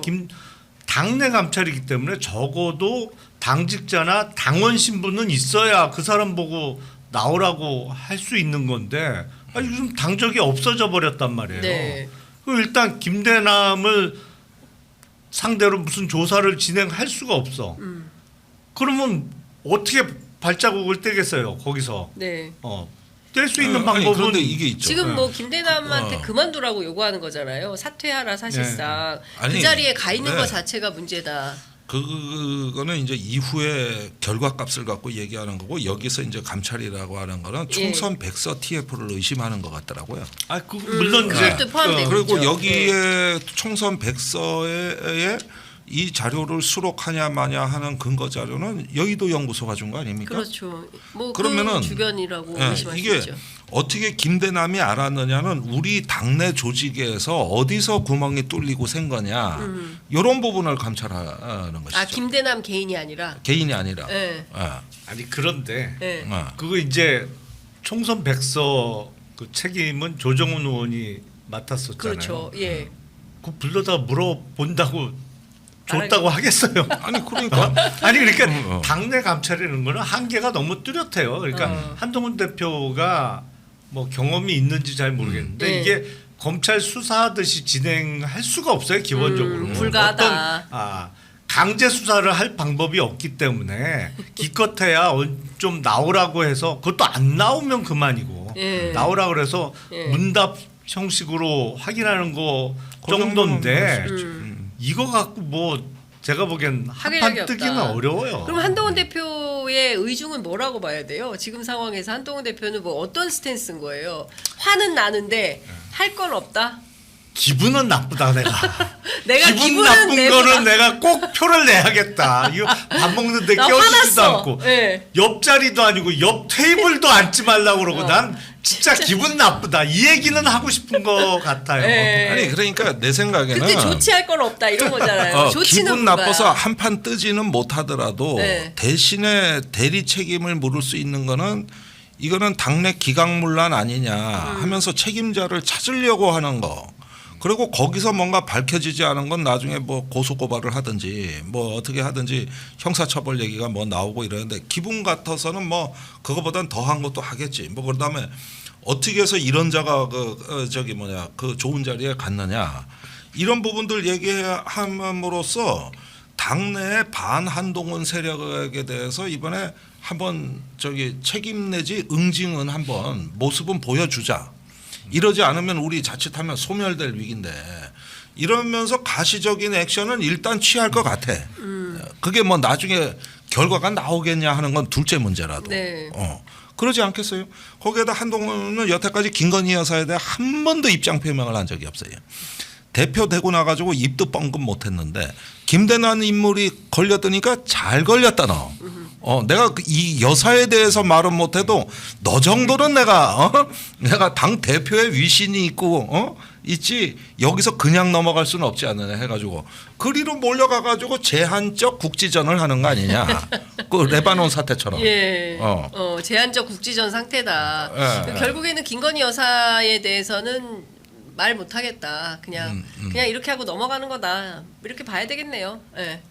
당내 감찰이기 때문에 적어도 당직자나 당원 신분은 있어야 그 사람 보고 나오라고 할 수 있는 건데 요즘 당적이 없어져 버렸단 말이에요. 네. 그럼 일단 김대남을 상대로 무슨 조사를 진행할 수가 없어. 그러면 어떻게 발자국을 떼겠어요 거기서? 네. 뗄 수 있는 아니, 방법은 그런데 이게 있죠. 지금 뭐 김대남한테 그만두라고 요구하는 거잖아요. 사실상 아니, 그 자리에 가 있는 네. 것 자체가 문제다. 그거는 이제 이후에 결과값을 갖고 얘기하는 거고 여기서 이제 감찰이라고 하는 거는 총선 백서 TF를 의심하는 것 같더라고요. 물론 이제 그것도 포함되고 그리고 있죠. 여기에 총선 백서에 이 자료를 수록하냐 마냐 하는 근거 자료는 여의도 연구소가 준 거 아닙니까? 그렇죠. 뭐 그러면은 그 주변이라고 예, 의심할 수 이게 있죠. 어떻게 김대남이 알았느냐는 우리 당내 조직에서 어디서 구멍이 뚫리고 샌 거냐 이런 부분을 감찰하는 것이죠. 김대남 개인이 아니라. 개인이 아니라. 예. 아니 그런데 예. 그거 이제 총선 백서 그 책임은 조정훈 의원이 맡았었잖아요. 그렇죠. 예. 그 불러다 물어본다고 줬다고 하겠어요. 아니 그러니까 아니 그러니까 당내 감찰이라는 거는 한계가 너무 뚜렷해요. 그러니까 한동훈 대표가 뭐 경험이 있는지 잘 모르겠는데 네. 이게 검찰 수사하듯이 진행할 수가 없어요 기본적으로. 불가하다. 어떤 강제 수사를 할 방법이 없기 때문에 기껏해야 좀 나오라고 해서 그것도 안 나오면 그만이고 예. 나오라 그래서 예. 문답 형식으로 확인하는 거 정도인데 이거 갖고 뭐 제가 보기엔 하기력이 한판 뜨기는 없다. 어려워요. 그럼 한동훈 대표의 의중은 뭐라고 봐야 돼요? 지금 상황에서 한동훈 대표는 뭐 어떤 스탠스인 거예요? 화는 나는데 할 건 없다. 기분은 나쁘다 내가. 내가 기분 기분은 나쁜 내보다- 거는 내가 꼭 표를 내야겠다. 이거 밥 먹는데 나 껴주지도 화났어. 않고 예. 옆자리도 아니고 옆 테이블도 앉지 말라고 그러고 난 진짜 기분 나쁘다. 이 얘기는 하고 싶은 것 같아요. 예. 아니 그러니까 내 생각에는 근데 조치할 건 없다 이런 거잖아요. 조치는 기분 불가야. 나빠서 한판 뜨지는 못하더라도 네. 대신에 대리 책임을 물을 수 있는 거는 이거는 당내 기강문란 아니냐 하면서 책임자를 찾으려고 하는 거. 그리고 거기서 뭔가 밝혀지지 않은 건 나중에 뭐 고소고발을 하든지 뭐 어떻게 하든지 형사처벌 얘기가 뭐 나오고 이러는데 기분 같아서는 뭐 그거보단 더한 것도 하겠지. 뭐 그다음에 어떻게 해서 이런 자가 그 좋은 자리에 갔느냐 이런 부분들 얘기함으로써 당내 반한동훈 세력에 대해서 이번에 한번 저기 책임 내지 응징은 한번 모습은 보여주자. 이러지 않으면 우리 자칫하면 소멸될 위기인데 이러면서 가시적인 액션은 일단 취할 것 같아. 그게 뭐 나중에 결과가 나오겠냐 하는 건 둘째 문제라도. 네. 그러지 않겠어요? 거기에다 한동훈은 여태까지 김건희 여사에 대해 한 번도 입장 표명을 한 적이 없어요. 대표 되고 나가지고 입도 뻥긋 못했는데 김대남 인물이 걸렸더니까 잘 걸렸다 너. 내가 이 여사에 대해서 말은 못해도 너 정도는 내가 당 대표의 위신이 있고 있지 여기서 그냥 넘어갈 수는 없지 않느냐 해가지고 그리로 몰려가가지고 제한적 국지전을 하는 거 아니냐. 그 레바논 사태처럼. 예. 제한적 국지전 상태다. 예. 결국에는 김건희 여사에 대해서는 말 못하겠다. 그냥 이렇게 하고 넘어가는 거다. 이렇게 봐야 되겠네요. 예.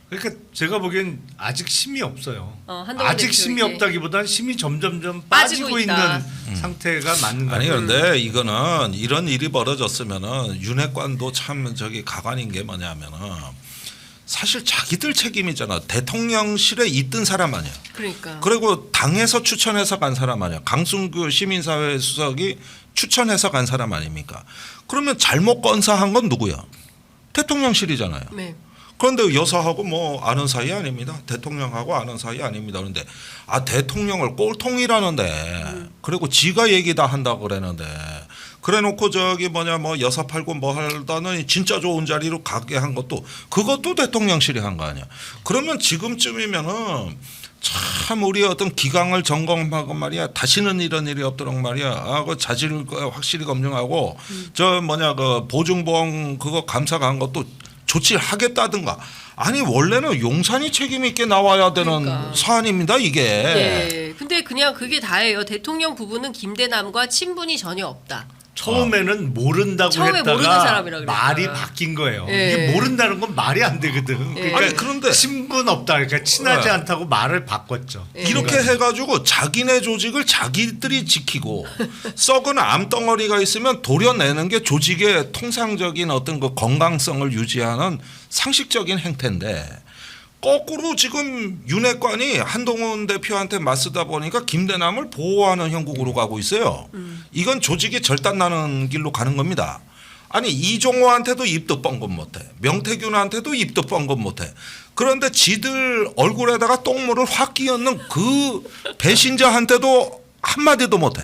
그러니까 제가 보기엔 아직 힘이 없어요. 한동훈 아직 대표 힘이 이게. 없다기보다는 힘이 점점점 빠지고 빠지고 있다. 있는 상태가 맞는 거 아니 같아요. 그런데 이거는 이런 일이 벌어졌으면은 윤핵관도 참 저기 가관인 게 뭐냐면은 사실 자기들 책임이잖아. 대통령실에 있던 사람 아니야. 그러니까. 그리고 당에서 추천해서 간 사람 아니야. 강승규 시민사회 수석이 추천해서 간 사람 아닙니까? 그러면 잘못 건사한 건 누구야? 대통령실이잖아요. 네. 그런데 여사하고 뭐 아는 사이 아닙니다. 대통령하고 아는 사이 아닙니다. 그런데 대통령을 꼴통이라는데 그리고 지가 얘기 다 한다고 그러는데 그래놓고 저기 뭐 여사 팔고 뭐 하다는 진짜 좋은 자리로 가게 한 그것도 대통령실이 한 거 아니야. 그러면 지금쯤이면은 참 우리 어떤 기강을 점검하고 말이야 다시는 이런 일이 없도록 말이야 그 자질을 확실히 검증하고 그 보증보험 그거 감사가 한 것도 조치하겠다든가. 아니 원래는 용산이 책임 있게 나와야 되는 그러니까. 사안입니다 이게. 예. 근데 그냥 그게 다예요. 대통령 부부는 김대남과 친분이 전혀 없다. 처음에는 모른다고 처음에 했다가 모르는 사람이라 그랬다가. 말이 바뀐 거예요. 예. 이게 모른다는 건 말이 안 되거든. 그러니까 아니, 그런데- 친분 없다. 그러니까 친하지 네. 않다고 말을 바꿨죠. 예. 이렇게 해가지고 자기네 조직을 자기들이 지키고 썩은 암덩어리가 있으면 도려내는 게 조직의 통상적인 어떤 그 건강성을 유지하는 상식적인 행태인데 거꾸로 지금 윤핵관이 한동훈 대표한테 맞서다 보니까 김대남을 보호하는 형국으로 가고 있어요. 이건 조직이 절단나는 길로 가는 겁니다. 아니 이종호한테도 입도 뻥긋 못해. 명태균한테도 입도 뻥긋 못해. 그런데 지들 얼굴에다가 똥물을 확 끼얹는 그 배신자한테도 한마디도 못해.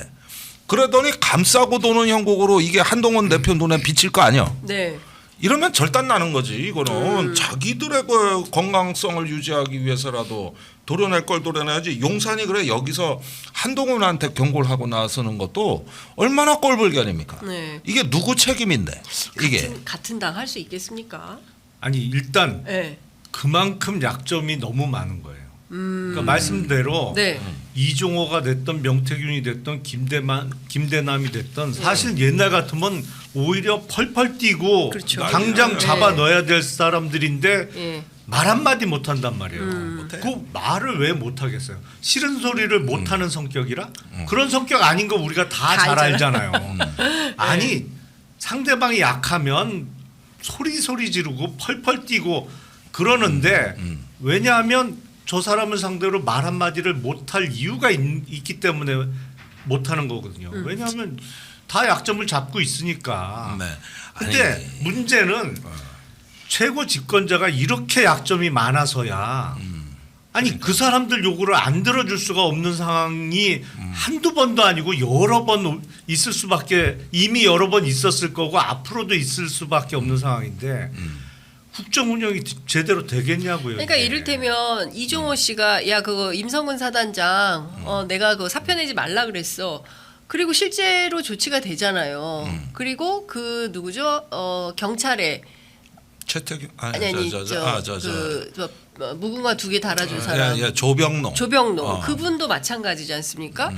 그러더니 감싸고 도는 형국으로 이게 한동훈 대표 눈에 비칠 거 아니야. 네. 이러면 절단 나는 거지. 이거는 자기들의 그 건강성을 유지하기 위해서라도 도려낼 걸 도려내야지. 용산이 그래 여기서 한동훈한테 경고를 하고 나서는 것도 얼마나 꼴불견입니까? 네. 이게 누구 책임인데 이게. 같은 당 할 수 있겠습니까? 아니 일단 네. 그만큼 약점이 너무 많은 거예요. 그러니까 말씀대로 네. 이종호가 됐던 명태균이 됐던 김대남이 됐던 사실 옛날 같으면 오히려 펄펄 뛰고 그렇죠. 당장 네. 잡아 넣어야 될 사람들인데 예. 말 한마디 못한단 말이에요. 못해. 그 말을 왜 못하겠어요? 싫은 소리를 못하는 성격이라? 그런 성격 아닌 거 우리가 다 다 잘 알잖아요. 알잖아요. 아니 상대방이 약하면 소리 지르고 펄펄 뛰고 그러는데 왜냐하면 저 사람을 상대로 말 한마디를 못할 이유가 있기 때문에 못하는 거거든요. 왜냐하면 다 약점을 잡고 있으니까. 네. 근데 아니, 문제는 최고 집권자가 이렇게 약점이 많아서야 아니 그 사람들 요구를 안 들어줄 수가 없는 상황이 한두 번도 아니고 여러 번 있을 수밖에 이미 여러 번 있었을 거고 앞으로도 있을 수밖에 없는 상황인데 국정 운영이 제대로 되겠냐고요. 그러니까 이게. 이를테면 이종호 씨가 야 그거 임성근 사단장 내가 그거 사표 내지 말라 그랬어. 그리고 실제로 조치가 되잖아요. 그리고 그 누구죠? 경찰에 최태균 무궁화 2개 달아준 사람. 조병록. 조병록 그분도 마찬가지지 않습니까?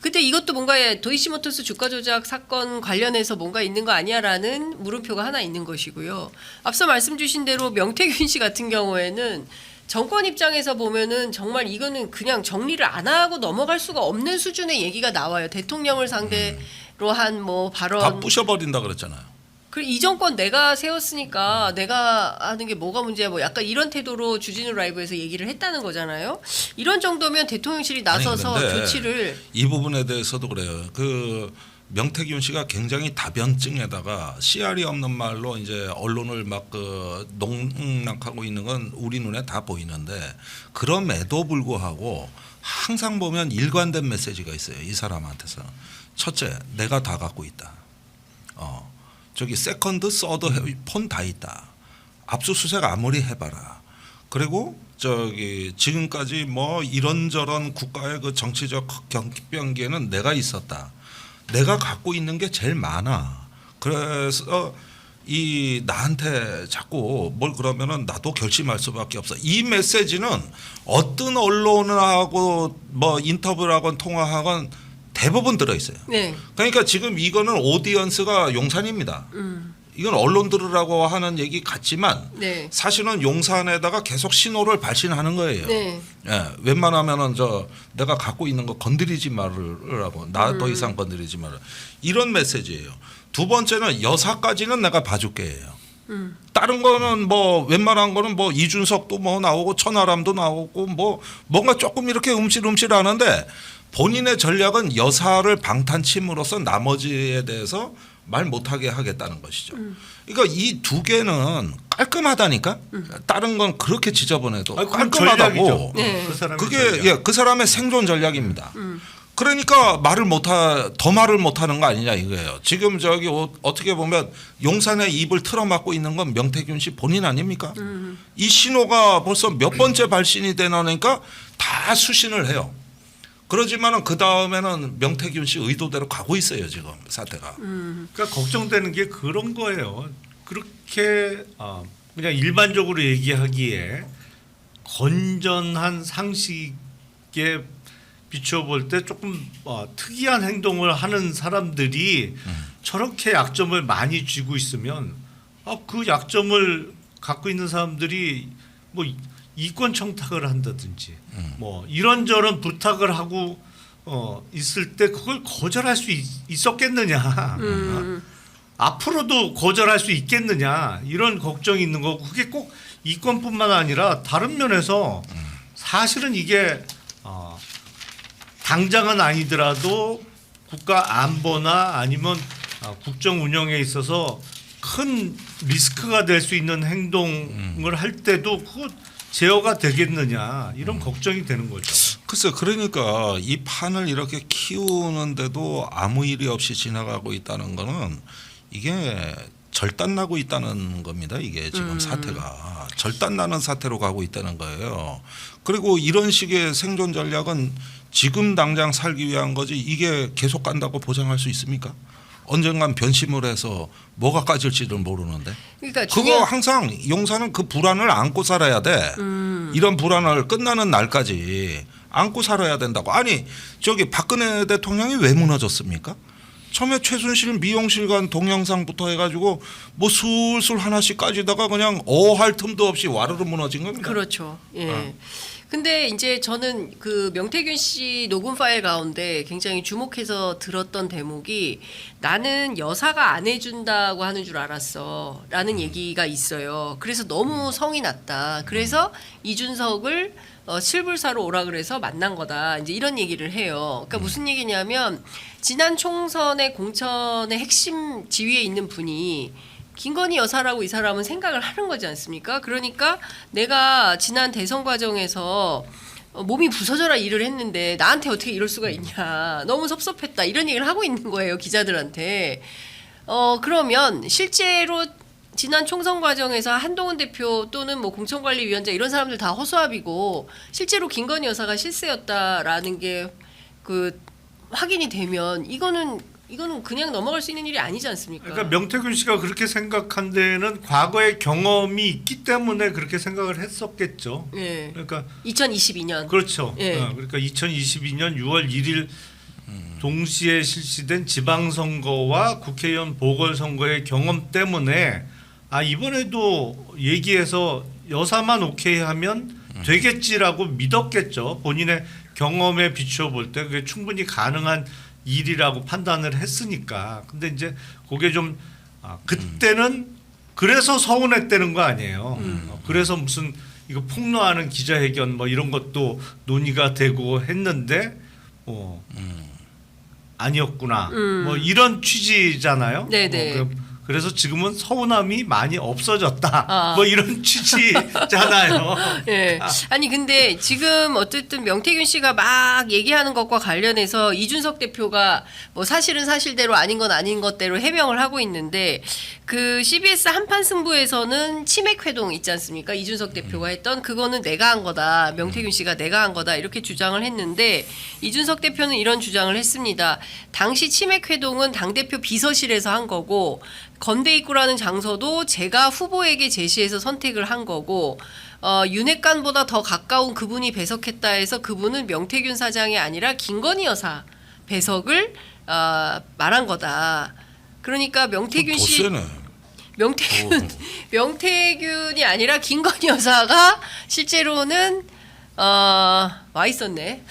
근데 이것도 뭔가 도이치모터스 주가 조작 사건 관련해서 뭔가 있는 거 아니야라는 물음표가 하나 있는 것이고요. 앞서 말씀 주신 대로 명태균 씨 같은 경우에는 정권 입장에서 보면은 정말 이거는 그냥 정리를 안 하고 넘어갈 수가 없는 수준의 얘기가 나와요. 대통령을 상대로 한 뭐 다 발언 부셔버린다 그랬잖아요. 이 정권 내가 세웠으니까 내가 하는 게 뭐가 문제야 뭐 약간 이런 태도로 주진우 라이브에서 얘기를 했다는 거잖아요. 이런 정도면 대통령실이 나서서 아니, 근데 조치를 이 부분에 대해서도 그래요. 그 명태균 씨가 굉장히 다변증에다가 씨알이 없는 말로 이제 언론을 막 그 농락하고 있는 건 우리 눈에 다 보이는데 그럼에도 불구하고 항상 보면 일관된 메시지가 있어요. 이 사람한테서 첫째, 내가 다 갖고 있다. 저기 세컨드, 서드 폰 다 있다. 압수수색 아무리 해봐라. 그리고 저기 지금까지 뭐 이런저런 국가의 그 정치적 경기변기에는 내가 있었다. 내가 갖고 있는 게 제일 많아. 그래서 이 나한테 자꾸 뭘 그러면은 나도 결심할 수밖에 없어. 이 메시지는 어떤 언론하고 뭐 인터뷰를 하건 통화하건 대부분 들어 있어요. 네. 그러니까 지금 이거는 오디언스가 용산입니다. 이건 언론들이라고 하는 얘기 같지만 네. 사실은 용산에다가 계속 신호를 발신하는 거예요. 네. 예, 웬만하면은 내가 갖고 있는 거 건드리지 말으라고 나 더 이상 건드리지 말라 이런 메시지예요. 두 번째는 여사까지는 내가 봐줄게예요. 다른 거는 뭐 웬만한 거는 뭐 이준석도 뭐 나오고 천하람도 나오고 뭐 뭔가 조금 이렇게 움찔움찔하는데 본인의 전략은 여사를 방탄침으로써 나머지에 대해서 말 못하게 하겠다는 것이죠. 그러니까 이 두 개는 깔끔하다니까. 다른 건 그렇게 지저분해도 깔끔하다고. 네. 그 사람의 그게 전략. 예, 그 사람의 생존 전략입니다. 그러니까 더 말을 못하는 거 아니냐 이거예요. 지금 저기 어떻게 보면 용산의 입을 틀어막고 있는 건 명태균 씨 본인 아닙니까? 이 신호가 벌써 몇 번째 발신이 되나니까 다 수신을 해요. 그러지만은 그 다음에는 명태균 씨 의도대로 가고 있어요 지금 사태가. 그러니까 걱정되는 게 그런 거예요. 그렇게 그냥 일반적으로 얘기하기에 건전한 상식에 비춰볼 때 조금 특이한 행동을 하는 사람들이 저렇게 약점을 많이 쥐고 있으면 그 약점을 갖고 있는 사람들이 뭐 이권 청탁을 한다든지 뭐 이런저런 부탁을 하고 있을 때 그걸 거절할 수 있었겠느냐. 앞으로도 거절할 수 있겠느냐 이런 걱정이 있는 거고 그게 꼭 이권뿐만 아니라 다른 면에서 사실은 이게 당장은 아니더라도 국가 안보나 아니면 국정 운영에 있어서 큰 리스크가 될 수 있는 행동을 할 때도 그거 제어가 되겠느냐 이런 걱정이 되는 거죠. 글쎄 그러니까 이 판을 이렇게 키우는데도 아무 일이 없이 지나가고 있다는 거는 이게 절단나고 있다는 겁니다. 이게 지금 사태가 절단나는 사태로 가고 있다는 거예요. 그리고 이런 식의 생존 전략은 지금 당장 살기 위한 거지 이게 계속 간다고 보장할 수 있습니까? 언젠간 변심을 해서 뭐가 까질지를 모르는데. 그러니까 그거 항상 용사는 그 불안을 안고 살아야 돼. 이런 불안을 끝나는 날까지 안고 살아야 된다고. 아니 저기 박근혜 대통령이 왜 무너졌습니까? 처음에 최순실 미용실 간 동영상부터 해가지고 뭐 술술 하나씩 까지다가 그냥 할 틈도 없이 와르르 무너진 겁니다. 그렇죠. 예. 근데 이제 저는 그 명태균 씨 녹음 파일 가운데 굉장히 주목해서 들었던 대목이 나는 여사가 안 해준다고 하는 줄 알았어 라는 얘기가 있어요. 그래서 너무 성이 났다. 그래서 이준석을 실불사로 오라 그래서 만난 거다. 이제 이런 얘기를 해요. 그러니까 무슨 얘기냐면 지난 총선의 공천의 핵심 지위에 있는 분이 김건희 여사라고 이 사람은 생각을 하는 거지 않습니까? 그러니까 내가 지난 대선 과정에서 몸이 부서져라 일을 했는데 나한테 어떻게 이럴 수가 있냐. 너무 섭섭했다. 이런 얘기를 하고 있는 거예요. 기자들한테. 그러면 실제로 지난 총선 과정에서 한동훈 대표 또는 뭐 공천관리위원장 이런 사람들 다 허수아비고 실제로 김건희 여사가 실세였다라는 게 그 확인이 되면 이거는 그냥 넘어갈 수 있는 일이 아니지 않습니까? 그러니까 명태균 씨가 그렇게 생각한 데는 과거의 경험이 있기 때문에 그렇게 생각을 했었겠죠. 예. 그러니까 2022년. 그렇죠. 예. 그러니까 2022년 6월 1일 동시에 실시된 지방선거와 국회의원 보궐선거의 경험 때문에 이번에도 얘기해서 여사만 오케이 하면 되겠지라고 믿었겠죠. 본인의 경험에 비추어 볼 때 그게 충분히 가능한 일이라고 판단을 했으니까. 근데 이제 그게 좀 그때는 그래서 서운했다는 거 아니에요. 그래서 무슨 이거 폭로하는 기자회견 뭐 이런 것도 논의가 되고 했는데 아니었구나. 뭐 이런 취지잖아요. 네네. 그래서 지금은 서운함이 많이 없어졌다. 아. 뭐 이런 취지잖아요. 예. 아니 근데 지금 어쨌든 명태균 씨가 막 얘기하는 것과 관련해서 이준석 대표가 뭐 사실은 사실대로 아닌 건 아닌 것대로 해명을 하고 있는데 그 CBS 한판 승부에서는 치맥 회동 있지 않습니까? 이준석 대표가 했던 그거는 내가 한 거다. 명태균 씨가 내가 한 거다. 이렇게 주장을 했는데 이준석 대표는 이런 주장을 했습니다. 당시 치맥 회동은 당대표 비서실에서 한 거고 건대 입구라는 장소도 제가 후보에게 제시해서 선택을 한 거고 윤핵관보다 더 가까운 그분이 배석했다 해서 그분은 명태균 사장이 아니라 김건희 여사 배석을 말한 거다. 그러니까 명태균 더 씨 세네. 명태균이 아니라 김건희 여사가 실제로는 와 있었네.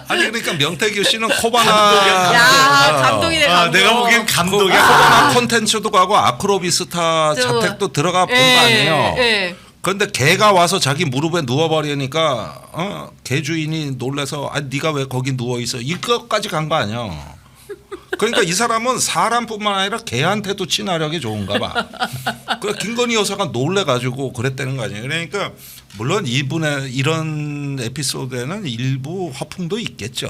아니 그러니까 명태균 씨는 코바나 야 감동이네 감동. 내가 보기엔 감동이야. 코바나 콘텐츠도 가고 아크로비스타 자택도 들어가 본 거 아니에요. 예. 그런데 개가 와서 자기 무릎에 누워버리니까 개 주인이 놀래서 네가 왜 거기 누워 있어 이것까지 간 거 아니야. 그러니까 이 사람은 사람뿐만 아니라 개한테도 친화력이 좋은가 봐. 그 김건희 여사가 놀래가지고 그랬다는 거 아니에요. 그러니까 물론 이분의 이런 에피소드에는 일부 화풍도 있겠죠.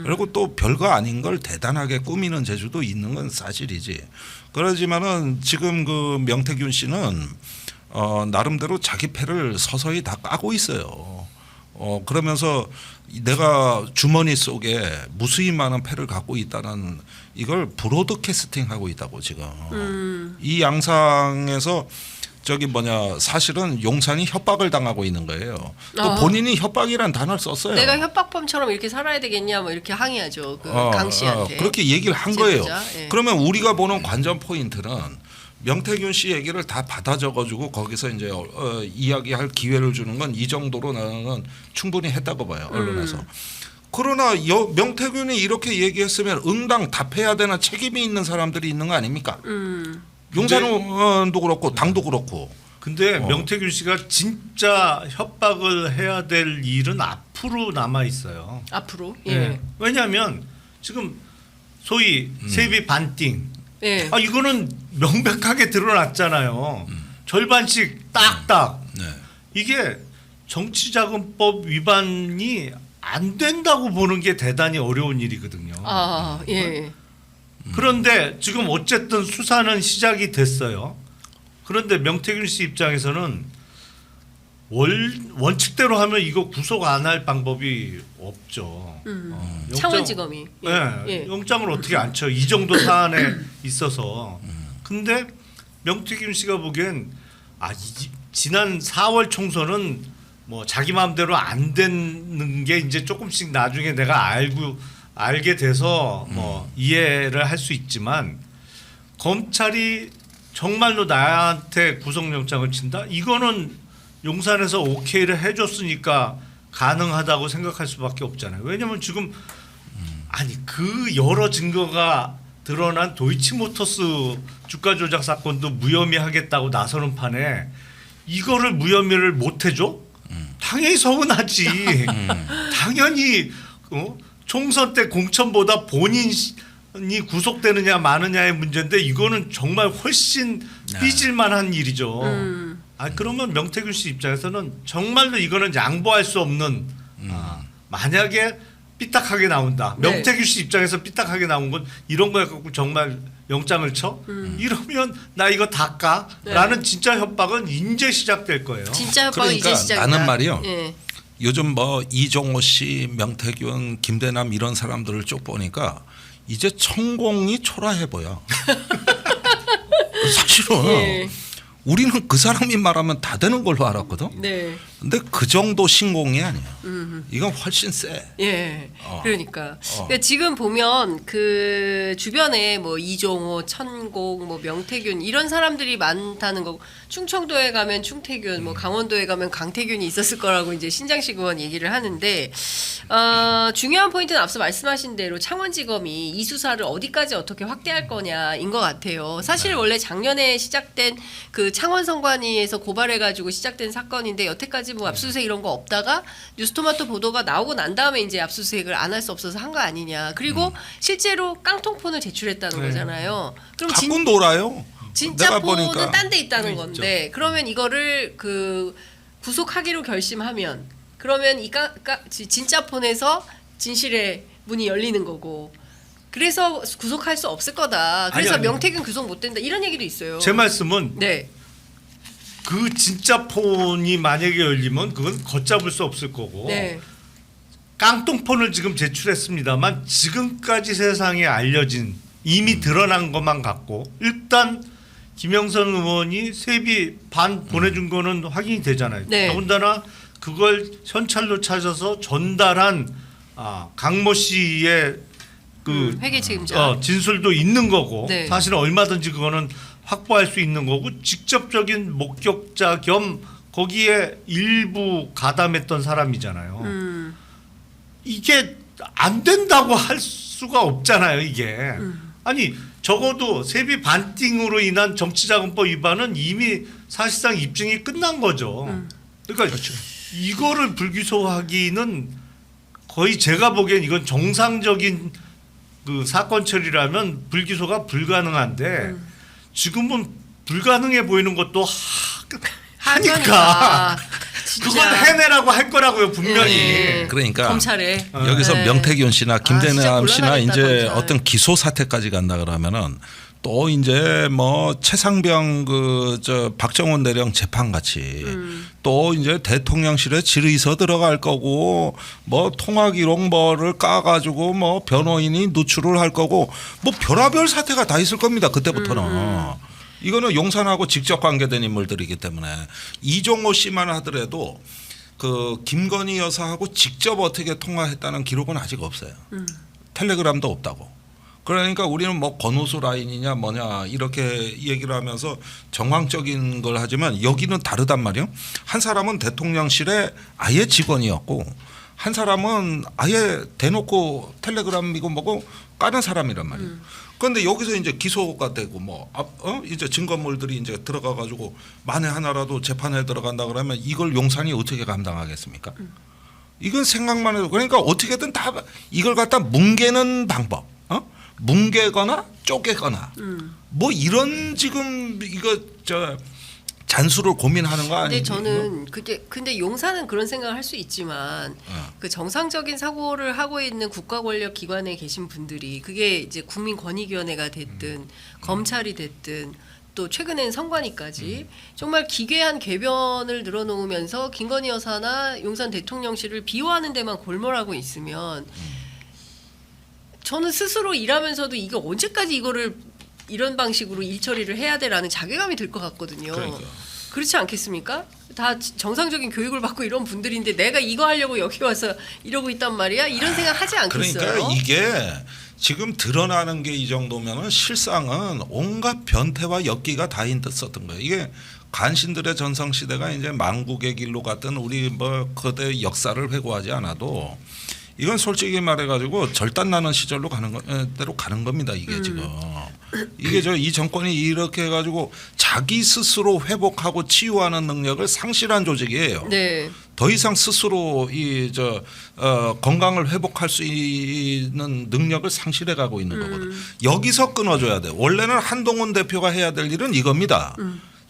그리고 또 별거 아닌 걸 대단하게 꾸미는 재주도 있는 건 사실이지. 그러지만은 지금 그 명태균 씨는 나름대로 자기 패를 서서히 다 까고 있어요. 그러면서 내가 주머니 속에 무수히 많은 패를 갖고 있다는 이걸 브로드캐스팅하고 있다고 지금. 이 양상에서 사실은 용산이 협박을 당하고 있는 거예요. 또 본인이 협박이란 단어를 썼어요. 내가 협박범처럼 이렇게 살아야 되겠냐 뭐 이렇게 항의하죠. 강 씨한테. 그렇게 얘기를 한 거예요. 예. 그러면 우리가 보는 관전 포인트는 명태균 씨 얘기를 다 받아 적어주고 거기서 이제 이야기할 기회를 주는 건 이 정도로 나는 충분히 했다고 봐요. 언론에서. 그러나 명태균이 이렇게 얘기했으면 응당 답해야 되는 책임이 있는 사람들이 있는 거 아닙니까? 용산도 그렇고 당도 그렇고. 근데 명태균 씨가 진짜 협박을 해야 될 일은 앞으로 남아 있어요. 앞으로. 예. 예. 왜냐하면 지금 소위 세비 반띵. 예. 이거는 명백하게 드러났잖아요. 절반씩 딱딱. 네. 이게 정치자금법 위반이 안 된다고 보는 게 대단히 어려운 일이거든요. 예. 그런데 지금 어쨌든 수사는 시작이 됐어요. 그런데 명태균 씨 입장에서는 원칙대로 하면 이거 구속 안 할 방법이 없죠. 창원지검이. 예. 영장을 어떻게 안 쳐? 이 정도 사안에 있어서. 근데 명태균 씨가 보기엔 지난 4월 총선은 뭐 자기 마음대로 안 되는 게 이제 조금씩 나중에 내가 알게 돼서 뭐 이해를 할 수 있지만 검찰이 정말로 나한테 구속영장을 친다? 이거는 용산에서 오케이를 해줬으니까 가능하다고 생각할 수밖에 없잖아요. 왜냐하면 지금 그 여러 증거가 드러난 도이치모터스 주가 조작 사건도 무혐의 하겠다고 나서는 판에 이거를 무혐의를 못 해줘? 당연히 서운하지. 당연히 총선 때 공천보다 본인이 구속되느냐 마느냐의 문제인데 이거는 정말 훨씬 삐질만한 일이죠. 그러면 명태균 씨 입장에서는 정말로 이거는 양보할 수 없는 만약에 삐딱하게 나온다. 네. 명태균 씨 입장에서 삐딱하게 나온 건 이런 거에 갖고 정말 영장을 쳐? 이러면 나 이거 다 까? 네. 라는 진짜 협박은 이제 시작될 거예요. 진짜 협박은 그러니까 이제 시작이다. 나는 말이요. 예. 요즘 뭐 이종호 씨, 명태균, 김대남 이런 사람들을 쭉 보니까 이제 천공이 초라해 보여. 사실은 예. 우리는 그 사람이 말하면 다 되는 걸로 알았거든. 네. 근데 그 정도 신공이 아니야. 이건 훨씬 세. 예. 그러니까. 그러니까 지금 보면 그 주변에 뭐 이종호, 천공, 뭐 명태균 이런 사람들이 많다는 거고 충청도에 가면 충태균, 뭐 강원도에 가면 강태균이 있었을 거라고 이제 신장식 의원 얘기를 하는데 중요한 포인트는 앞서 말씀하신 대로 창원지검이 이 수사를 어디까지 어떻게 확대할 거냐인 것 같아요. 사실 원래 작년에 시작된 그 창원성관위에서 고발해가지고 시작된 사건인데 여태까지 뭐 압수수색 이런 거 없다가 뉴스토마토 보도가 나오고 난 다음에 이제 압수수색을 안 할 수 없어서 한 거 아니냐. 그리고 실제로 깡통폰을 제출했다는 거잖아요. 그럼 갖고 놀아요. 진짜 내가 폰은 보니까 딴 데 있다는 건데 그러면 이거를 그 구속하기로 결심하면 그러면 이 진짜 폰에서 진실의 문이 열리는 거고 그래서 구속할 수 없을 거다. 그래서 아니. 명태균 구속 못 된다. 이런 얘기도 있어요. 제 말씀은 네. 그 진짜 폰이 만약에 열리면 그건 걷잡을 수 없을 거고 네. 깡통폰을 지금 제출했습니다만 지금까지 세상에 알려진 이미 드러난 것만 갖고 일단 김영선 의원이 세비 반 보내준 거는 확인이 되잖아요. 네. 더군다나 그걸 현찰로 찾아서 전달한 강모 씨의 그 회계 책임자. 진술도 있는 거고 네. 사실은 얼마든지 그거는 확보할 수 있는 거고 직접적인 목격자 겸 거기에 일부 가담했던 사람이잖아요. 이게 안 된다고 할 수가 없잖아요. 이게 아니 적어도 세비 반띵으로 인한 정치자금법 위반은 이미 사실상 입증이 끝난 거죠. 그러니까 그렇죠. 이거를 불기소하기는 거의 제가 보기엔 이건 정상적인 그 사건 처리라면 불기소가 불가능한데 지금은 불가능해 보이는 것도 하니까 그건 해내라고 할 거라고요 분명히. 네. 그러니까 검찰에 여기서 네. 명태균 씨나 진짜 김대남 씨나 곤란하겠다, 이제 검찰. 어떤 기소 사태까지 간다 그러면은 또 이제 뭐 최상병 그 저 박정원 대령 재판 같이 또 이제 대통령실에 질의서 들어갈 거고 뭐 통화 기록 뭐를 까가지고 뭐 변호인이 누출을 할 거고 뭐 별하별 사태가 다 있을 겁니다 그때부터는. 이거는 용산하고 직접 관계된 인물들이기 때문에 이종호 씨만 하더라도 그 김건희 여사하고 직접 어떻게 통화했다는 기록은 아직 없어요. 텔레그램도 없다고. 그러니까 우리는 뭐 권오수 라인이냐 뭐냐 이렇게 얘기를 하면서 정황적인 걸 하지만 여기는 다르단 말이에요. 한 사람은 대통령실의 아예 직원이었고 한 사람은 아예 대놓고 텔레그램이고 뭐고 까는 사람이란 말이에요. 그런데 여기서 이제 기소가 되고 뭐 이제 증거물들이 이제 들어가 가지고 만에 하나라도 재판에 들어간다 그러면 이걸 용산이 어떻게 감당하겠습니까? 이건 생각만 해도 그러니까 어떻게든 다 이걸 갖다 뭉개는 방법, 뭉개거나 쪼개거나 뭐 이런 지금 이거 저 잔수를 고민하는 거 아니에요? 근데 저는 근데 용산은 그런 생각을 할 수 있지만 그 정상적인 사고를 하고 있는 국가 권력 기관에 계신 분들이 그게 이제 국민권익위원회가 됐든 검찰이 됐든 또 최근엔 선관위까지 정말 기괴한 궤변을 늘어놓으면서 김건희 여사나 용산 대통령실을 비호하는 데만 골몰하고 있으면 저는 스스로 일하면서도 이게 언제까지 이거를 이런 방식으로 일 처리를 해야 돼라는 자괴감이 들 것 같거든요. 그러니까. 그렇지 않겠습니까? 다 정상적인 교육을 받고 이런 분들인데 내가 이거 하려고 여기 와서 이러고 있단 말이야? 이런 생각 하지 않겠어요? 그러니까 이게 지금 드러나는 게 이 정도면은 실상은 온갖 변태와 엽기가 다 있었던 거예요. 이게 간신들의 전성시대가 이제 망국의 길로 갔던 우리 뭐 거대 역사를 회고하지 않아도 이건 솔직히 말해가지고 절단 나는 시절로 대로 가는 겁니다. 이게 지금 이게 이 정권이 이렇게 해가지고 자기 스스로 회복하고 치유하는 능력을 상실한 조직이에요. 네. 더 이상 스스로 건강을 회복할 수 있는 능력을 상실해가고 있는 거거든. 여기서 끊어줘야 돼. 원래는 한동훈 대표가 해야 될 일은 이겁니다.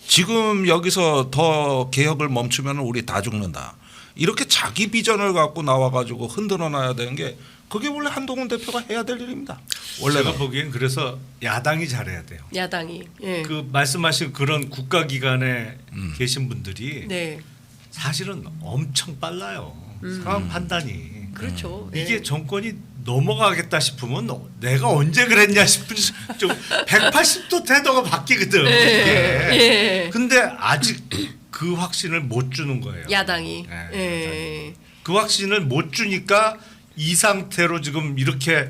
지금 여기서 더 개혁을 멈추면 우리 다 죽는다. 이렇게 자기 비전을 갖고 나와가지고 흔들어 놔야 되는 게 그게 원래 한동훈 대표가 해야 될 일입니다. 제가 보기엔 그래서 야당이 잘해야 돼요. 야당이. 예. 그 말씀하신 그런 국가기관에 계신 분들이 네. 사실은 엄청 빨라요. 상황 판단이. 그렇죠. 이게 예. 정권이 넘어가겠다 싶으면 내가 언제 그랬냐 싶은 좀 180도 태도가 바뀌거든. 이게. 근데 아직 그 확신을 못 주는 거예요. 야당이. 네, 예. 그 확신을 못 주니까 이 상태로 지금 이렇게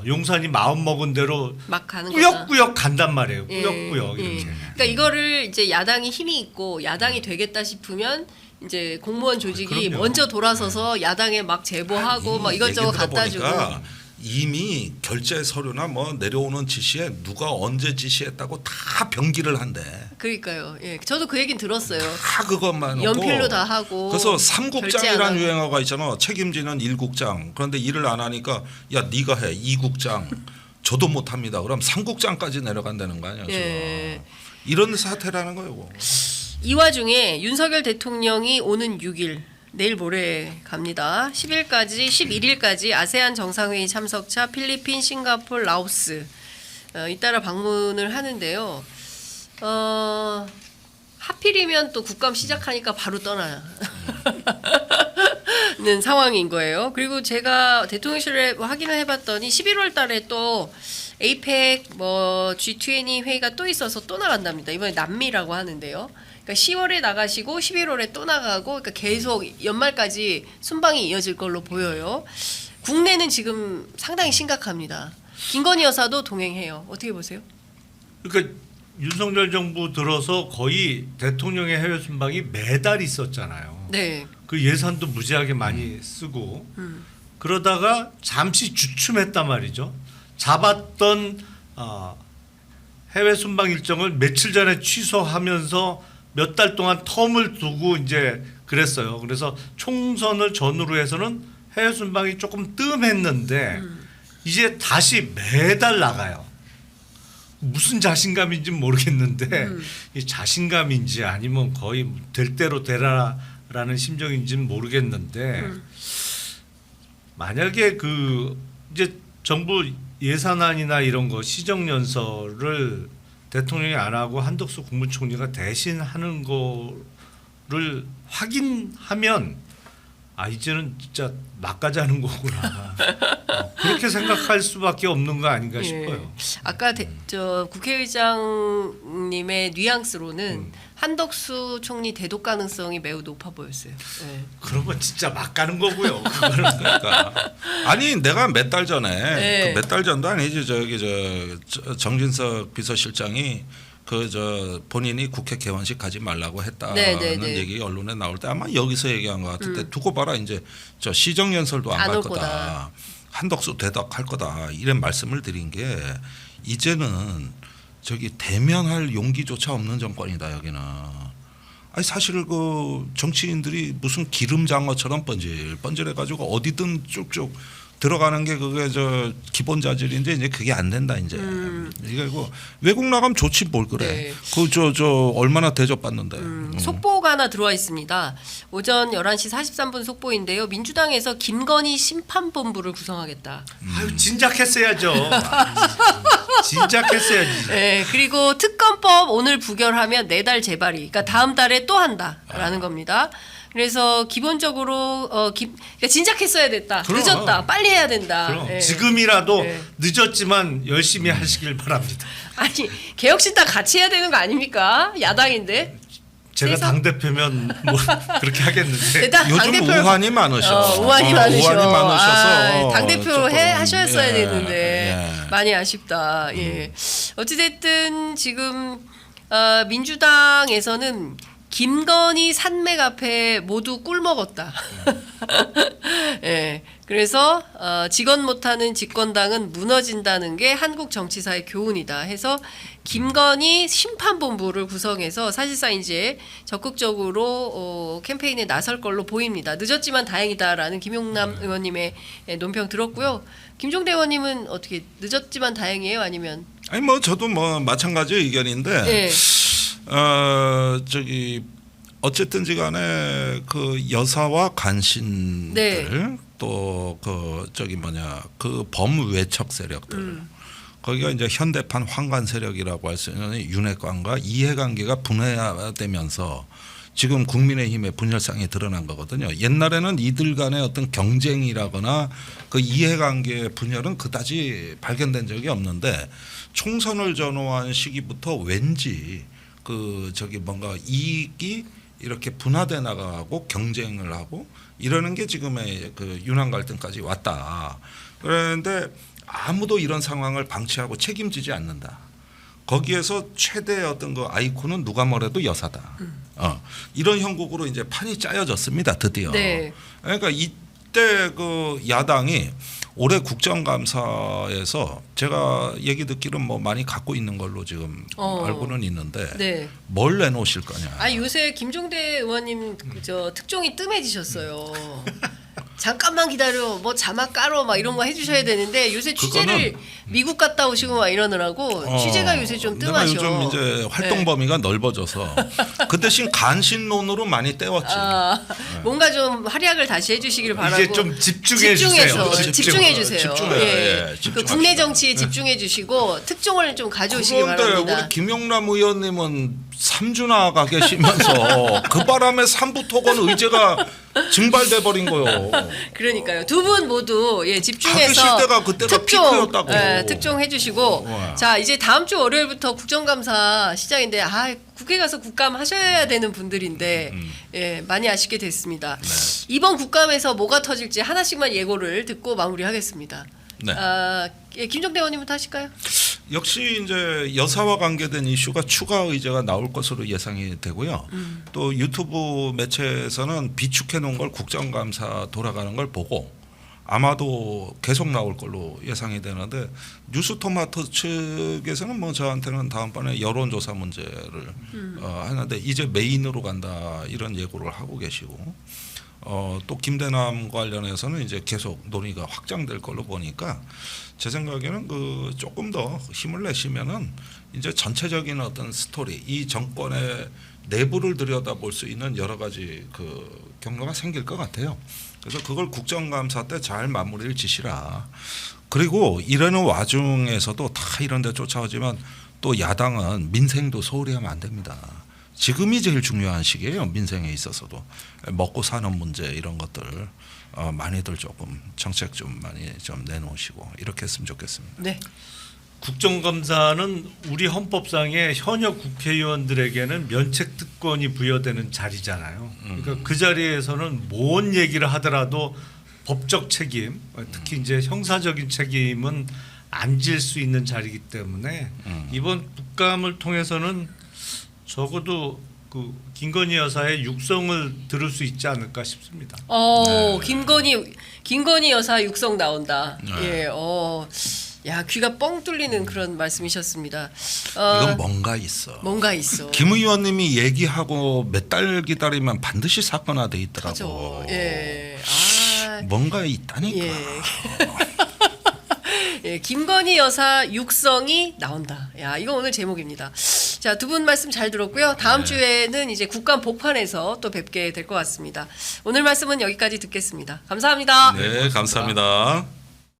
용산이 마음 먹은 대로 막 가는 거다. 꾸역꾸역 간단 말이에요. 예, 꾸역꾸역 예. 이렇게. 그러니까 이거를 이제 야당이 힘이 있고 야당이 되겠다 싶으면 이제 공무원 조직이 그럼요. 먼저 돌아서서 야당에 막 제보하고 막 이것저것 얘기 갖다 주고. 들어보니까 이미 결제 서류나 뭐 내려오는 지시에 누가 언제 지시했다고 다 병기를 한대. 그러니까요. 예, 저도 그 얘긴 들었어요. 다 그것만 연필로 놓고. 다 하고. 그래서 결제 안 삼국장이라는 하고. 유행어가 있잖아. 책임지는 1국장. 그런데 일을 안 하니까 야 네가 해 2국장. 저도 못합니다. 그럼 3국장까지 내려간다는 거 아니야 지금. 예. 이런 사태라는 거예요. 이 와중에 윤석열 대통령이 오는 6일 내일 모레 갑니다. 11일까지 아세안 정상회의 참석차 필리핀, 싱가포르, 라오스 잇따라 방문을 하는데요. 하필이면 또 국감 시작하니까 바로 떠나는 상황인 거예요. 그리고 제가 대통령실에 확인을 해봤더니 11월 달에 또 에이펙 뭐 G20 회의가 또 있어서 또 나간답니다. 이번에 남미라고 하는데요. 그러니까 10월에 나가시고 11월에 또 나가고 그러니까 계속 연말까지 순방이 이어질 걸로 보여요. 국내는 지금 상당히 심각합니다. 김건희 여사도 동행해요. 어떻게 보세요? 그러니까 윤석열 정부 들어서 거의 대통령의 해외 순방이 매달 있었잖아요. 네. 그 예산도 무지하게 많이 쓰고 그러다가 잠시 주춤했단 말이죠. 잡았던 해외 순방 일정을 며칠 전에 취소하면서 몇 달 동안 텀을 두고 이제 그랬어요. 그래서 총선을 전후로 해서는 해외 순방이 조금 뜸했는데 이제 다시 매달 나가요. 무슨 자신감인지 모르겠는데 이 자신감인지 아니면 거의 될 대로 되라라는 심정인지는 모르겠는데 만약에 그 이제 정부 예산안이나 이런 거 시정연설을 대통령이 안 하고 한덕수 국무총리가 대신 하는 거를 확인하면 이제는 진짜 막가자는 거구나. 그렇게 생각할 수밖에 없는 거 아닌가 싶어요. 아까 저 국회의장님의 뉘앙스로는 한덕수 총리 대독 가능성이 매우 높아 보였어요. 네. 그러면 진짜 막 가는 거고요. 그거는 그러니까 아니 내가 몇 달 전에 네. 몇 달 전도 아니지 저기 정진석 비서실장이 본인이 국회 개원식 가지 말라고 했다는 네. 얘기 언론에 나올 때 아마 여기서 얘기한 것 같은데 두고 봐라 이제 저 시정연설도 안 안 갈 올 거다. 거다. 한덕수 대덕할 거다 이런 말씀을 드린 게 이제는 저기 대면할 용기조차 없는 정권이다 여기는. 아니 사실 그 정치인들이 무슨 기름장어처럼 번질해가지고 어디든 쭉쭉 들어가는 게 그게 저 기본 자질인데 이제 그게 안 된다 이제. 이게 그 외국 나가면 좋지 뭘 그래. 네. 그 저 얼마나 대접받는데. 속보가 하나 들어와 있습니다. 오전 11시 43분 속보인데요. 민주당에서 김건희 심판본부를 구성하겠다. 아유 진작했어야죠. 진작했어야지. 네, 그리고 특검법 오늘 부결하면 4달 재발이. 그러니까 다음 달에 또 한다라는 겁니다. 그래서 기본적으로 그러니까 진작했어야 됐다. 그럼. 늦었다. 빨리 해야 된다. 그럼 예. 지금이라도 네. 늦었지만 열심히 하시길 바랍니다. 아니 개혁신당 같이 해야 되는 거 아닙니까? 야당인데. 제가 세상- 당 대표면 뭐 그렇게 하겠는데 일단 요즘 당대표- 우환이 많으셔. 우환이 많으셔. 우환이 많으셔서 당대표 조금, 하셨어야 예, 되는데 예. 많이 아쉽다. 예. 어찌됐든 지금 민주당에서는 김건희 산맥 앞에 모두 꿀 먹었다. 예. 그래서 직원 못하는 집권당은 무너진다는 게 한국 정치사의 교훈이다 해서 김건희 심판본부를 구성해서 사실상 이제 적극적으로 캠페인에 나설 걸로 보입니다. 늦었지만 다행이다라는 김용남 의원님의 논평 들었고요. 김종대 의원님은 어떻게 늦었지만 다행이에요? 아니면 아니 뭐 저도 뭐 마찬가지 의견인데. 예. 저기 어쨌든지 간에 그 여사와 간신들 네. 또 그 저기 그 범외척 세력들 거기가 이제 현대판 황관 세력이라고 할 수 있는 윤핵관과 이해관계가 분해되면서 지금 국민의힘의 분열상이 드러난 거거든요. 옛날에는 이들 간의 어떤 경쟁이라거나 그 이해관계의 분열은 그다지 발견된 적이 없는데 총선을 전후한 시기부터 왠지 그 저기 뭔가 이익이 이렇게 분화돼 나가고 경쟁을 하고 이러는 게 지금의 그 윤한 갈등까지 왔다. 그런데 아무도 이런 상황을 방치하고 책임지지 않는다. 거기에서 최대 어떤 그 아이콘은 누가 뭐래도 여사다. 이런 형국으로 이제 판이 짜여졌습니다. 드디어. 네. 그러니까 이때 그 야당이 올해 국정감사에서 제가 얘기 듣기로는 뭐 많이 갖고 있는 걸로 지금 알고는 있는데 네. 뭘 내놓으실 거냐. 아 요새 김종대 의원님 저 특종이 뜸해지셨어요. 잠깐만 기다려, 뭐 자막 깔어, 막 이런 거 해주셔야 되는데 요새 취재를 그거는- 미국 갔다 오시고 막 이러느라고 취재가 요새 좀 내가 뜸하셔. 요즘 이제 활동 범위가 넓어져서 그 대신 간신론으로 많이 때웠지. 뭔가 좀 활약을 다시 해주시길 바라고. 이제 좀 집중해 주세요. 집중해 주세요. 집중해. 예, 그 집중합시다. 국내 정치에 집중해 주시고 특종을 좀 가져오시기 그런데 바랍니다. 우리 김용남 의원님은 3주나 가 계시면서 그 바람에 3부 토건 의제가 증발돼 버린 거요. 그러니까요. 두 분 모두 가 집중해서 계실 때가 그때가 피크였다고. 특종 해주시고 우와. 자 이제 다음 주 월요일부터 국정감사 시작인데 국회 가서 국감 하셔야 되는 분들인데 예, 많이 아쉽게 됐습니다. 네. 이번 국감에서 뭐가 터질지 하나씩만 예고를 듣고 마무리하겠습니다. 네. 예, 김종대 의원님부터 하실까요? 역시 이제 여사와 관계된 이슈가 추가 의제가 나올 것으로 예상이 되고요. 또 유튜브 매체에서는 비축해 놓은 걸 국정감사 돌아가는 걸 보고 아마도 계속 나올 걸로 예상이 되는데 뉴스토마토 측에서는 뭐 저한테는 다음번에 여론조사 문제를 하는데 이제 메인으로 간다 이런 예고를 하고 계시고 또 김대남 관련해서는 이제 계속 논의가 확장될 걸로 보니까 제 생각에는 그 조금 더 힘을 내시면은 이제 전체적인 어떤 스토리 이 정권의 내부를 들여다볼 수 있는 여러 가지 그 경로가 생길 것 같아요. 그래서 그걸 국정감사 때 잘 마무리를 지시라. 그리고 이러는 와중에서도 다 이런 데 쫓아오지만 또 야당은 민생도 소홀히 하면 안 됩니다. 지금이 제일 중요한 시기예요. 민생에 있어서도 먹고 사는 문제 이런 것들 많이들 조금 정책 좀 많이 좀 내놓으시고 이렇게 했으면 좋겠습니다. 네. 국정감사는 우리 헌법상의 현역 국회의원들에게는 면책 특권이 부여되는 자리잖아요. 그러니까 그 자리에서는 뭔 얘기를 하더라도 법적 책임, 특히 이제 형사적인 책임은 안 질 수 있는 자리이기 때문에 이번 국감을 통해서는 적어도 그 김건희 여사의 육성을 들을 수 있지 않을까 싶습니다. 김건희 여사 육성 나온다. 네. 예, 야 귀가 뻥 뚫리는 그런 말씀이셨습니다. 이건 뭔가 있어. 뭔가 있어. 김 의원님이 얘기하고 몇 달 기다리면 반드시 사건화돼 있더라고. 그죠. 예. 뭔가 있다니까. 예. 예, 김건희 여사 육성이 나온다. 야, 이거 오늘 제목입니다. 자, 두 분 말씀 잘 들었고요. 다음 주에는 이제 국감 복판에서 또 뵙게 될 것 같습니다. 오늘 말씀은 여기까지 듣겠습니다. 감사합니다. 네, 감사합니다.